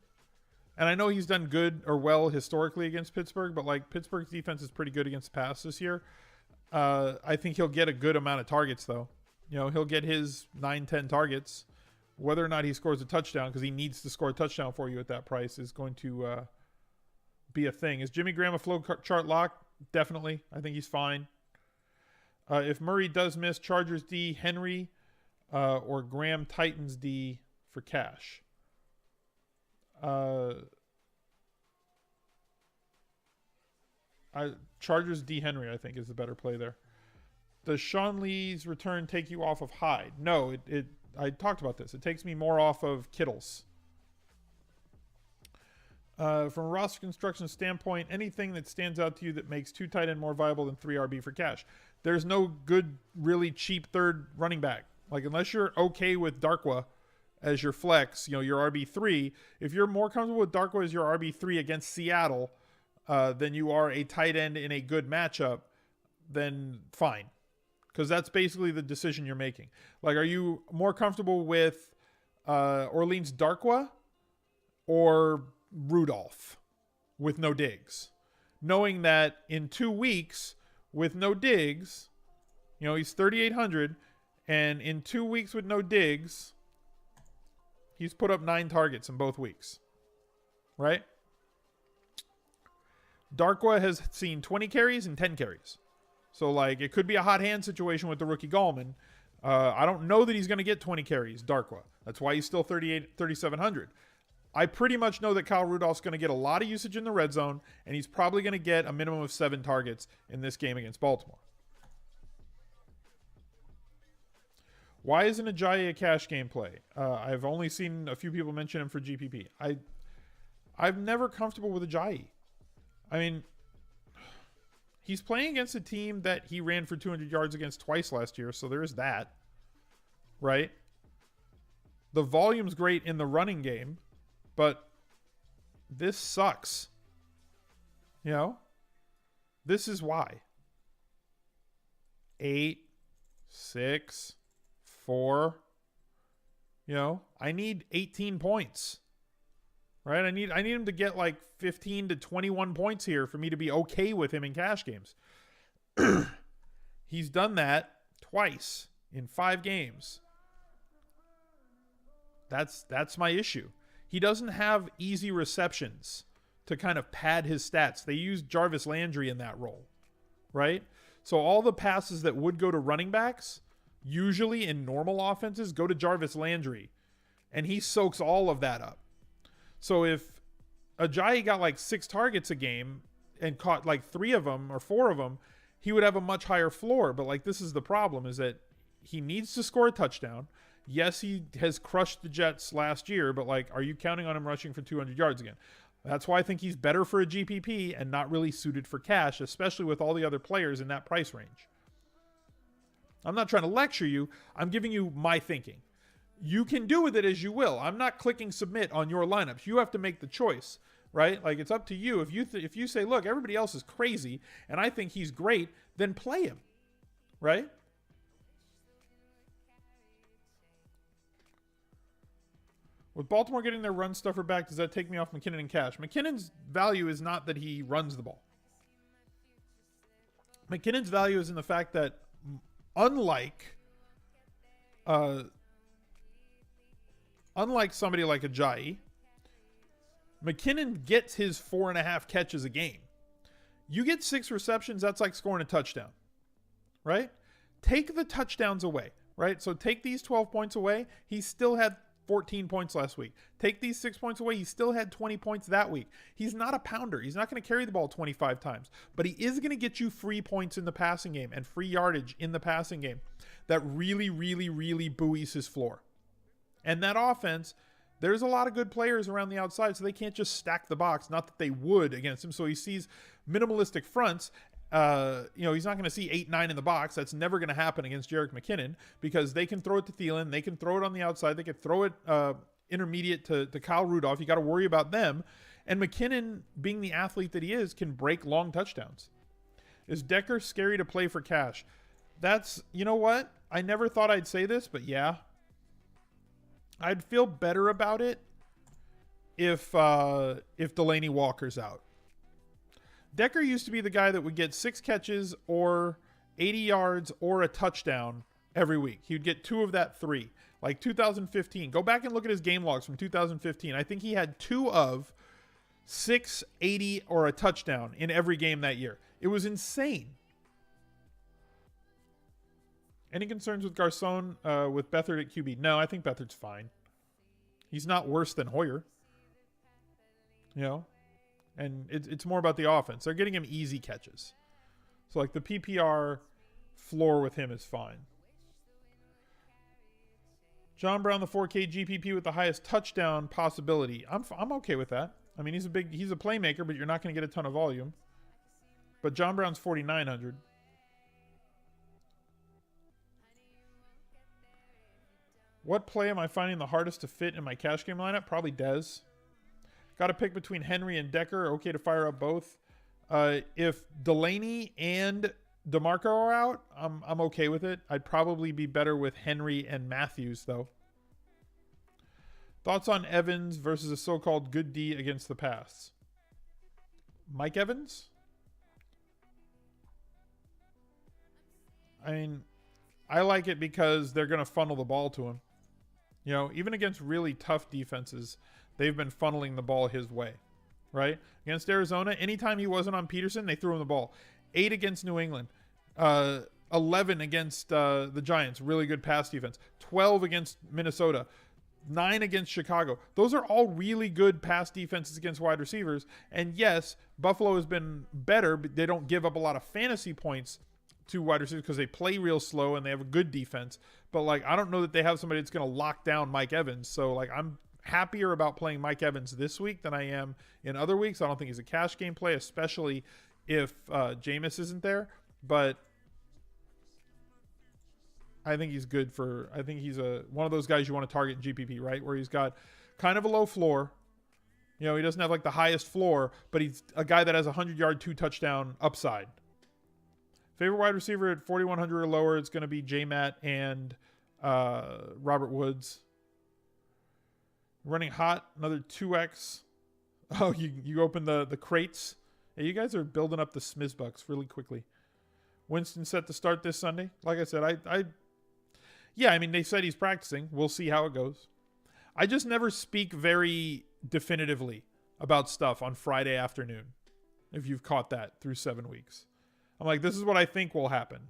S1: And I know he's done good or well historically against Pittsburgh, but like Pittsburgh's defense is pretty good against the pass this year. I think he'll get a good amount of targets though. You know, he'll get his 9-10 targets. Whether or not he scores a touchdown, because he needs to score a touchdown for you at that price, is going to be a thing. Is Jimmy Graham a flow chart lock? Definitely. I think he's fine. If Murray does miss, Chargers D, Henry, or Graham Titans D for cash. Chargers D Henry, I think, is the better play there. Does Sean Lee's return take you off of Hyde? No, I talked about this. It takes me more off of Kittle's. From a roster construction standpoint, anything that stands out to you that makes 2 tight end more viable than 3 RB for cash? There's no good, really cheap third running back. Like, unless you're okay with Darkwa as your flex, you know, your RB3. If you're more comfortable with Darkwa as your RB3 against Seattle than you are a tight end in a good matchup, then fine. Because that's basically the decision you're making. Like, are you more comfortable with Orleans Darkwa or Rudolph with no digs? Knowing that in 2 weeks with no digs, you know, he's 3,800, and in 2 weeks with no digs, he's put up 9 targets in both weeks, right? Darkwa has seen 20 carries and 10 carries. So, like, it could be a hot hand situation with the rookie Gallman. I don't know that he's going to get 20 carries, Darkwa. That's why he's still 3,700. I pretty much know that Kyle Rudolph's going to get a lot of usage in the red zone, and he's probably going to get a minimum of 7 targets in this game against Baltimore. Why isn't Ajayi a cash game play? I've only seen a few people mention him for GPP. I'm never comfortable with Ajayi. I mean, he's playing against a team that he ran for 200 yards against twice last year, so there is that, right? The volume's great in the running game, but this sucks. You know? This is why. 8, 6, 4. You know, I need 18 points. Right? I need him to get like 15 to 21 points here for me to be okay with him in cash games. He's done that twice in 5 games. That's my issue. He doesn't have easy receptions to kind of pad his stats. They use Jarvis Landry in that role, right? So all the passes that would go to running backs, usually in normal offenses, go to Jarvis Landry, and he soaks all of that up. So if Ajayi got like 6 targets a game and caught like 3 of them or 4 of them, he would have a much higher floor. But like, this is the problem, is that he needs to score a touchdown. Yes, he has crushed the Jets last year, but like, are you counting on him rushing for 200 yards again? That's why I think he's better for a GPP and not really suited for cash, especially with all the other players in that price range. I'm not trying to lecture you. I'm giving you my thinking. You can do with it as you will. I'm not clicking submit on your lineups. You have to make the choice, right? Like, it's up to you. If you say, look, everybody else is crazy and I think he's great, then play him, right? With Baltimore getting their run stuffer back, does that take me off McKinnon and cash? McKinnon's value is not that he runs the ball. McKinnon's value is in the fact that unlike somebody like Ajayi, McKinnon gets his 4.5 catches a game. You get 6 receptions, that's like scoring a touchdown, right? Take the touchdowns away, right? So take these 12 points away. He still had 14 points last week. Take these 6 points away. He still had 20 points that week. He's not a pounder. He's not going to carry the ball 25 times, but he is going to get you free points in the passing game and free yardage in the passing game that really, really, really buoys his floor. And that offense, there's a lot of good players around the outside, so they can't just stack the box. Not that they would against him. So he sees minimalistic fronts. He's not going to see 8-9 in the box. That's never going to happen against Jerick McKinnon because they can throw it to Thielen. They can throw it on the outside. They can throw it intermediate to Kyle Rudolph. You got to worry about them. And McKinnon, being the athlete that he is, can break long touchdowns. Is Decker scary to play for cash? That's, you know what? I never thought I'd say this, but yeah. I'd feel better about it if Delaney Walker's out. Decker used to be the guy that would get 6 catches or 80 yards or a touchdown every week. He would get 2 of that 3. Like 2015. Go back and look at his game logs from 2015. I think he had 2 of 6, 80, or a touchdown in every game that year. It was insane. Any concerns with Garcon with Beathard at QB? No, I think Beathard's fine. He's not worse than Hoyer. You know? And it's more about the offense. They're getting him easy catches. So, like, the PPR floor with him is fine. John Brown, the 4K GPP with the highest touchdown possibility. I'm okay with that. I mean, he's a playmaker, but you're not going to get a ton of volume. But John Brown's 4,900. What play am I finding the hardest to fit in my cash game lineup? Probably Dez. Got to pick between Henry and Decker. Okay to fire up both. If Delaney and DeMarco are out, I'm okay with it. I'd probably be better with Henry and Matthews, though. Thoughts on Evans versus a so-called good D against the pass? Mike Evans? I mean, I like it because they're going to funnel the ball to him. You know, even against really tough defenses, they've been funneling the ball his way, right? Against Arizona, anytime he wasn't on Peterson, they threw him the ball. 8 against New England. 11 against the Giants. Really good pass defense. 12 against Minnesota. 9 against Chicago. Those are all really good pass defenses against wide receivers. And yes, Buffalo has been better, but they don't give up a lot of fantasy points to wide receivers because they play real slow and they have a good defense. But, like, I don't know that they have somebody that's going to lock down Mike Evans. So, like, I'm happier about playing Mike Evans this week than I am in other weeks. I don't think he's a cash game play, especially if Jameis isn't there. But I think he's good for, I think he's one of those guys you want to target in GPP, right? Where he's got kind of a low floor. You know, he doesn't have like the highest floor, but he's a guy that has a 100-yard, 2-touchdown upside. Favorite wide receiver at 4,100 or lower, it's going to be J-Matt and Robert Woods. Running hot, another 2x. Oh, you open the crates. Hey, you guys are building up the Smizbucks really quickly. Winston set to start this Sunday. Like I said, I mean, they said he's practicing. We'll see how it goes. I just never speak very definitively about stuff on Friday afternoon, if you've caught that through 7 weeks. I'm like, this is what I think will happen.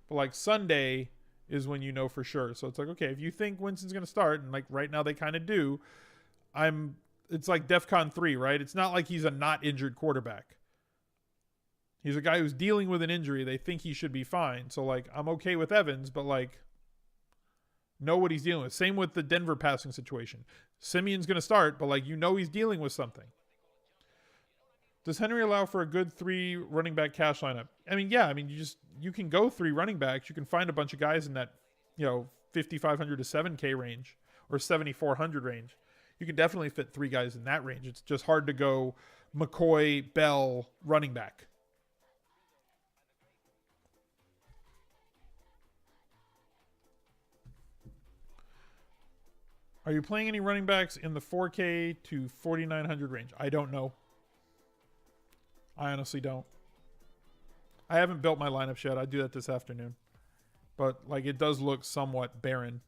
S1: But like Sunday is when you know for sure. So it's like, okay, if you think Winston's going to start, and like right now they kind of do, it's like DEFCON 3, right? It's not like he's a not injured quarterback. He's a guy who's dealing with an injury. They think he should be fine. So like, I'm okay with Evans, but like, Know what he's dealing with. Same with the Denver passing situation. Simeon's going to start, but like he's dealing with something. Does Henry allow for a good 3 running back cash lineup? I mean, yeah. I mean, you can go 3 running backs. You can find a bunch of guys in that 5,500 to 7K range or 7,400 range. You can definitely fit 3 guys in that range. It's just hard to go McCoy, Bell, running back. Are you playing any running backs in the 4K to 4,900 range? I don't know. I honestly don't. I haven't built my lineup yet. I'd do that this afternoon. But like it does look somewhat barren.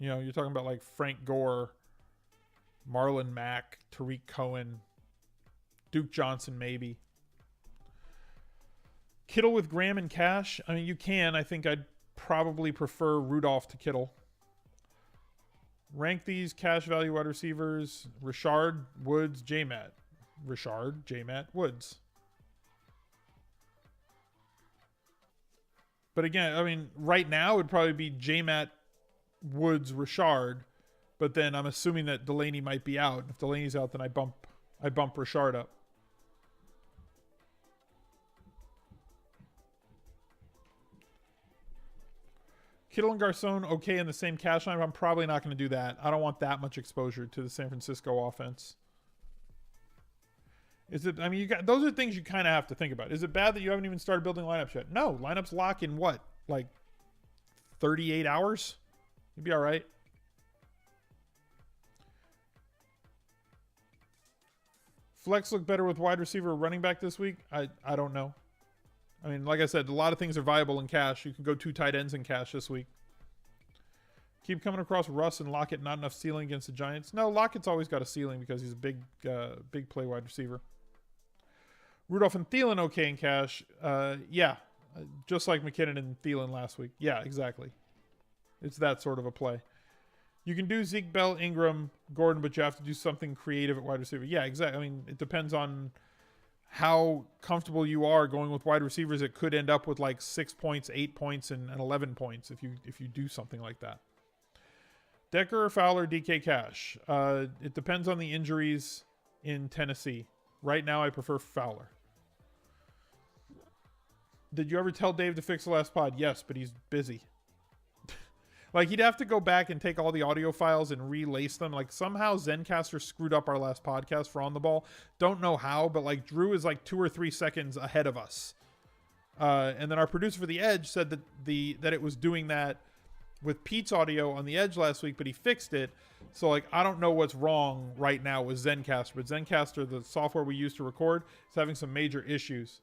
S1: You're talking about like Frank Gore, Marlon Mack, Tariq Cohen, Duke Johnson maybe. Kittle with Graham and Cash. I mean, you can. I think I'd probably prefer Rudolph to Kittle. Rank these cash value wide receivers: Richard, Woods, J-Matt. Richard, J-Matt, Woods. But again, I mean, right now it would probably be J-Matt, Woods, Richard. But then I'm assuming that Delaney might be out. If Delaney's out, then I bump Richard up. Kittle and Garcon okay in the same cash line. I'm probably not going to do that. I don't want that much exposure to the San Francisco offense. Is it? I mean, those are things you kind of have to think about. Is it bad that you haven't even started building lineups yet? No, lineups lock in what, like 38 hours? You'd be all right. Flex look better with wide receiver or running back this week? I don't know. I mean, like I said, a lot of things are viable in cash. You can go 2 tight ends in cash this week. Keep coming across Russ and Lockett, not enough ceiling against the Giants. No, Lockett's always got a ceiling because he's a big play wide receiver. Rudolph and Thielen okay in cash. Yeah, just like McKinnon and Thielen last week. Yeah, exactly. It's that sort of a play. You can do Zeke, Bell, Ingram, Gordon, but you have to do something creative at wide receiver. Yeah, exactly. I mean, it depends on how comfortable you are going with wide receivers. It could end up with like 6 points, 8 points, and 11 points if you do something like that. Decker or Fowler, DK Cash. It depends on the injuries in Tennessee. Right now, I prefer Fowler. Did you ever tell Dave to fix the last pod? Yes, but he's busy. Like, he'd have to go back and take all the audio files and relace them. Like, somehow Zencastr screwed up our last podcast for On the Ball. Don't know how, but, like, Drew is, like, 2 or 3 seconds ahead of us. And then our producer for The Edge said that it was doing that with Pete's audio on The Edge last week, but he fixed it. So, like, I don't know what's wrong right now with Zencastr. But Zencastr, the software we use to record, is having some major issues.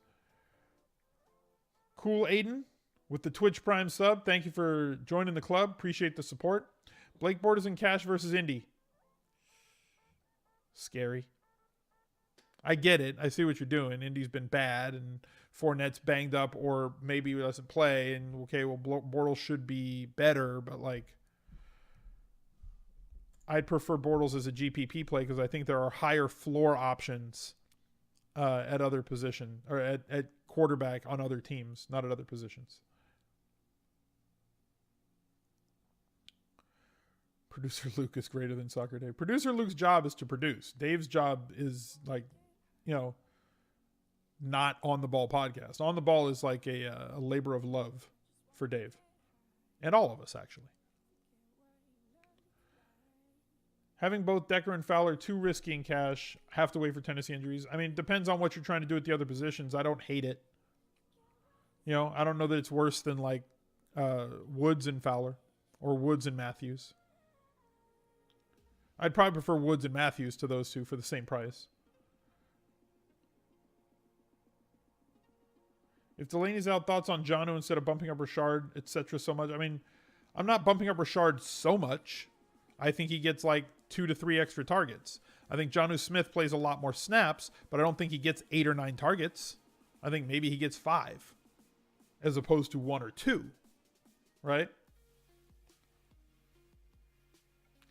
S1: Cool Aiden with the Twitch Prime sub. Thank you for joining the club. Appreciate the support. Blake Bortles in cash versus Indy. Scary. I get it. I see what you're doing. Indy's been bad and Fournette's banged up or maybe he doesn't play. And okay, well, Bortles should be better, but like, I'd prefer Bortles as a GPP play because I think there are higher floor options at other position or at quarterback on other teams, not at other positions. Producer Luke is greater than Soccer Dave. Producer Luke's job is to produce. Dave's job is like, not On the Ball podcast. On the Ball is like a labor of love for Dave and all of us, actually. Having both Decker and Fowler too risky in cash. Have to wait for Tennessee injuries. I mean, depends on what you're trying to do at the other positions. I don't hate it. I don't know that it's worse than like Woods and Fowler or Woods and Matthews. I'd probably prefer Woods and Matthews to those two for the same price. If Delaney's out, thoughts on Jonnu instead of bumping up Richard, etc. so much? I mean, I'm not bumping up Richard so much. I think he gets like 2 to 3 extra targets. I think Jonnu Smith plays a lot more snaps, but I don't think he gets 8 or 9 targets. I think maybe he gets 5 as opposed to 1 or 2, right?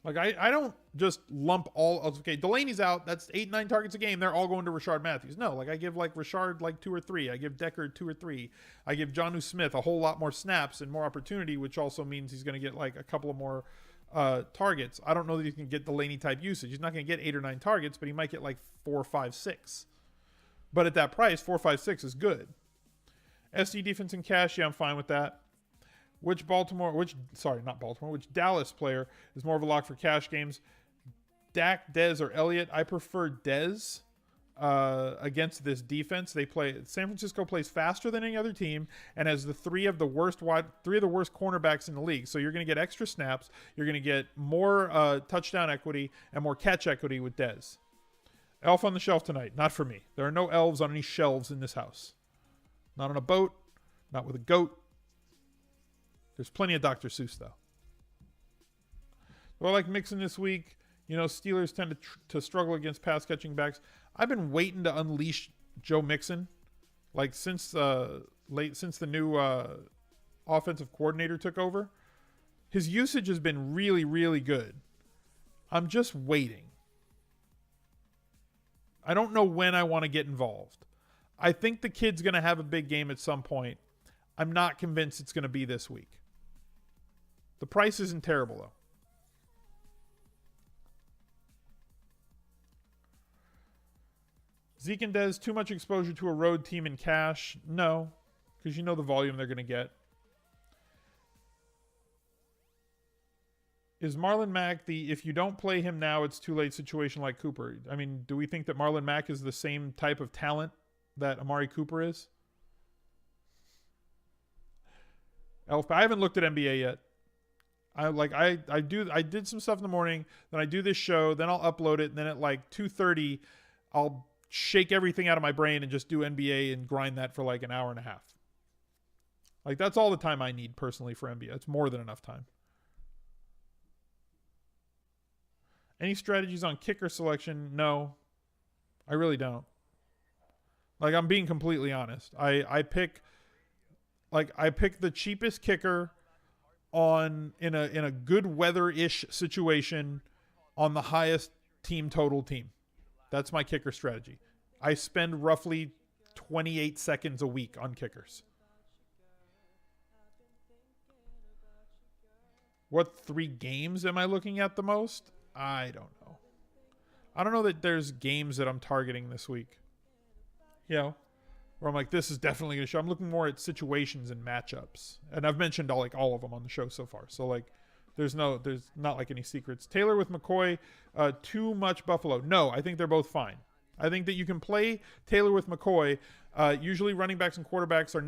S1: Like, I don't just lump all. Okay, Delaney's out. That's 8, 9 targets a game. They're all going to Rashard Matthews. No, like I give like Rashard like 2 or 3. I give Decker 2 or 3. I give Jonnu Smith a whole lot more snaps and more opportunity, which also means he's going to get like a couple of more targets. I don't know that he can get Delaney type usage. He's not going to get 8 or 9 targets, but he might get like 4, 5, 6. But at that price, 4, 5, 6 is good. SD defense and cash, yeah, I'm fine with that. Which Dallas player is more of a lock for cash games? Dak, Dez, or Elliott? I prefer Dez against this defense. San Francisco plays faster than any other team and has three of the worst cornerbacks in the league. So you're going to get extra snaps. You're going to get more touchdown equity and more catch equity with Dez. Elf on the shelf tonight. Not for me. There are no elves on any shelves in this house. Not on a boat. Not with a goat. There's plenty of Dr. Seuss, though. Do I like Mixon this week? You know, Steelers tend to struggle against pass-catching backs. I've been waiting to unleash Joe Mixon, like since the new offensive coordinator took over. His usage has been really, really good. I'm just waiting. I don't know when I want to get involved. I think the kid's going to have a big game at some point. I'm not convinced it's going to be this week. The price isn't terrible, though. Zeke and Dez, too much exposure to a road team in cash? No, because you know the volume they're going to get. Is Marlon Mack the if you don't play him now, it's too late situation like Cooper? I mean, do we think that Marlon Mack is the same type of talent that Amari Cooper is? Elf, I haven't looked at NBA yet. I did some stuff in the morning, then I do this show, then I'll upload it, and then at like 2:30 I'll shake everything out of my brain and just do NBA and grind that for like an hour and a half. Like that's all the time I need personally for NBA. It's more than enough time. Any strategies on kicker selection? No. I really don't. Like I'm being completely honest. I pick the cheapest kicker in a good weather-ish situation on the highest team total team. That's my kicker strategy. I spend roughly 28 seconds a week on kickers. What 3 games am I looking at the most? I don't know. I don't know that there's games that I'm targeting this week. You know? Where I'm like, this is definitely going to show. I'm looking more at situations and matchups. And I've mentioned all of them on the show so far. So, like, there's not like any secrets. Taylor with McCoy, too much Buffalo. No, I think they're both fine. I think that you can play Taylor with McCoy. Usually running backs and quarterbacks are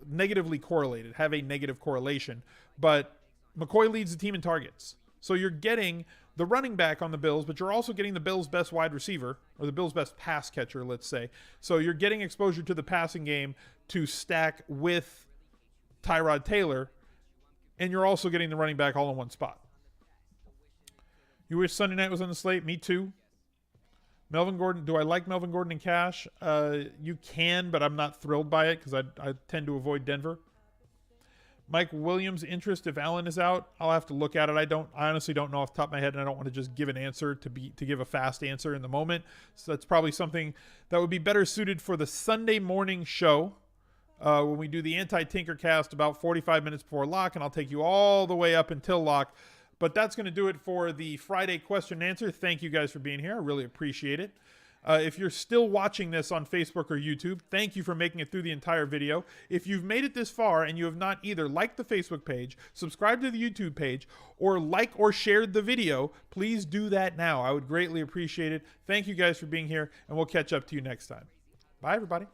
S1: negatively correlated, have a negative correlation. But McCoy leads the team in targets. So you're getting the running back on the Bills, but you're also getting the Bills' best wide receiver, or the Bills' best pass catcher, let's say. So you're getting exposure to the passing game to stack with Tyrod Taylor, and you're also getting the running back all in one spot. You wish Sunday night was on the slate? Me too. Melvin Gordon, do I like Melvin Gordon in cash? You can, but I'm not thrilled by it because I tend to avoid Denver. Mike Williams' interest if Allen is out, I'll have to look at it. I honestly don't know off the top of my head, and I don't want to just give an answer to give a fast answer in the moment. So that's probably something that would be better suited for the Sunday morning show when we do the anti-tinker cast about 45 minutes before lock, and I'll take you all the way up until lock. But that's going to do it for the Friday question and answer. Thank you guys for being here. I really appreciate it. If you're still watching this on Facebook or YouTube, thank you for making it through the entire video. If you've made it this far and you have not either liked the Facebook page, subscribed to the YouTube page, or liked or shared the video, please do that now. I would greatly appreciate it. Thank you guys for being here, and we'll catch up to you next time. Bye, everybody.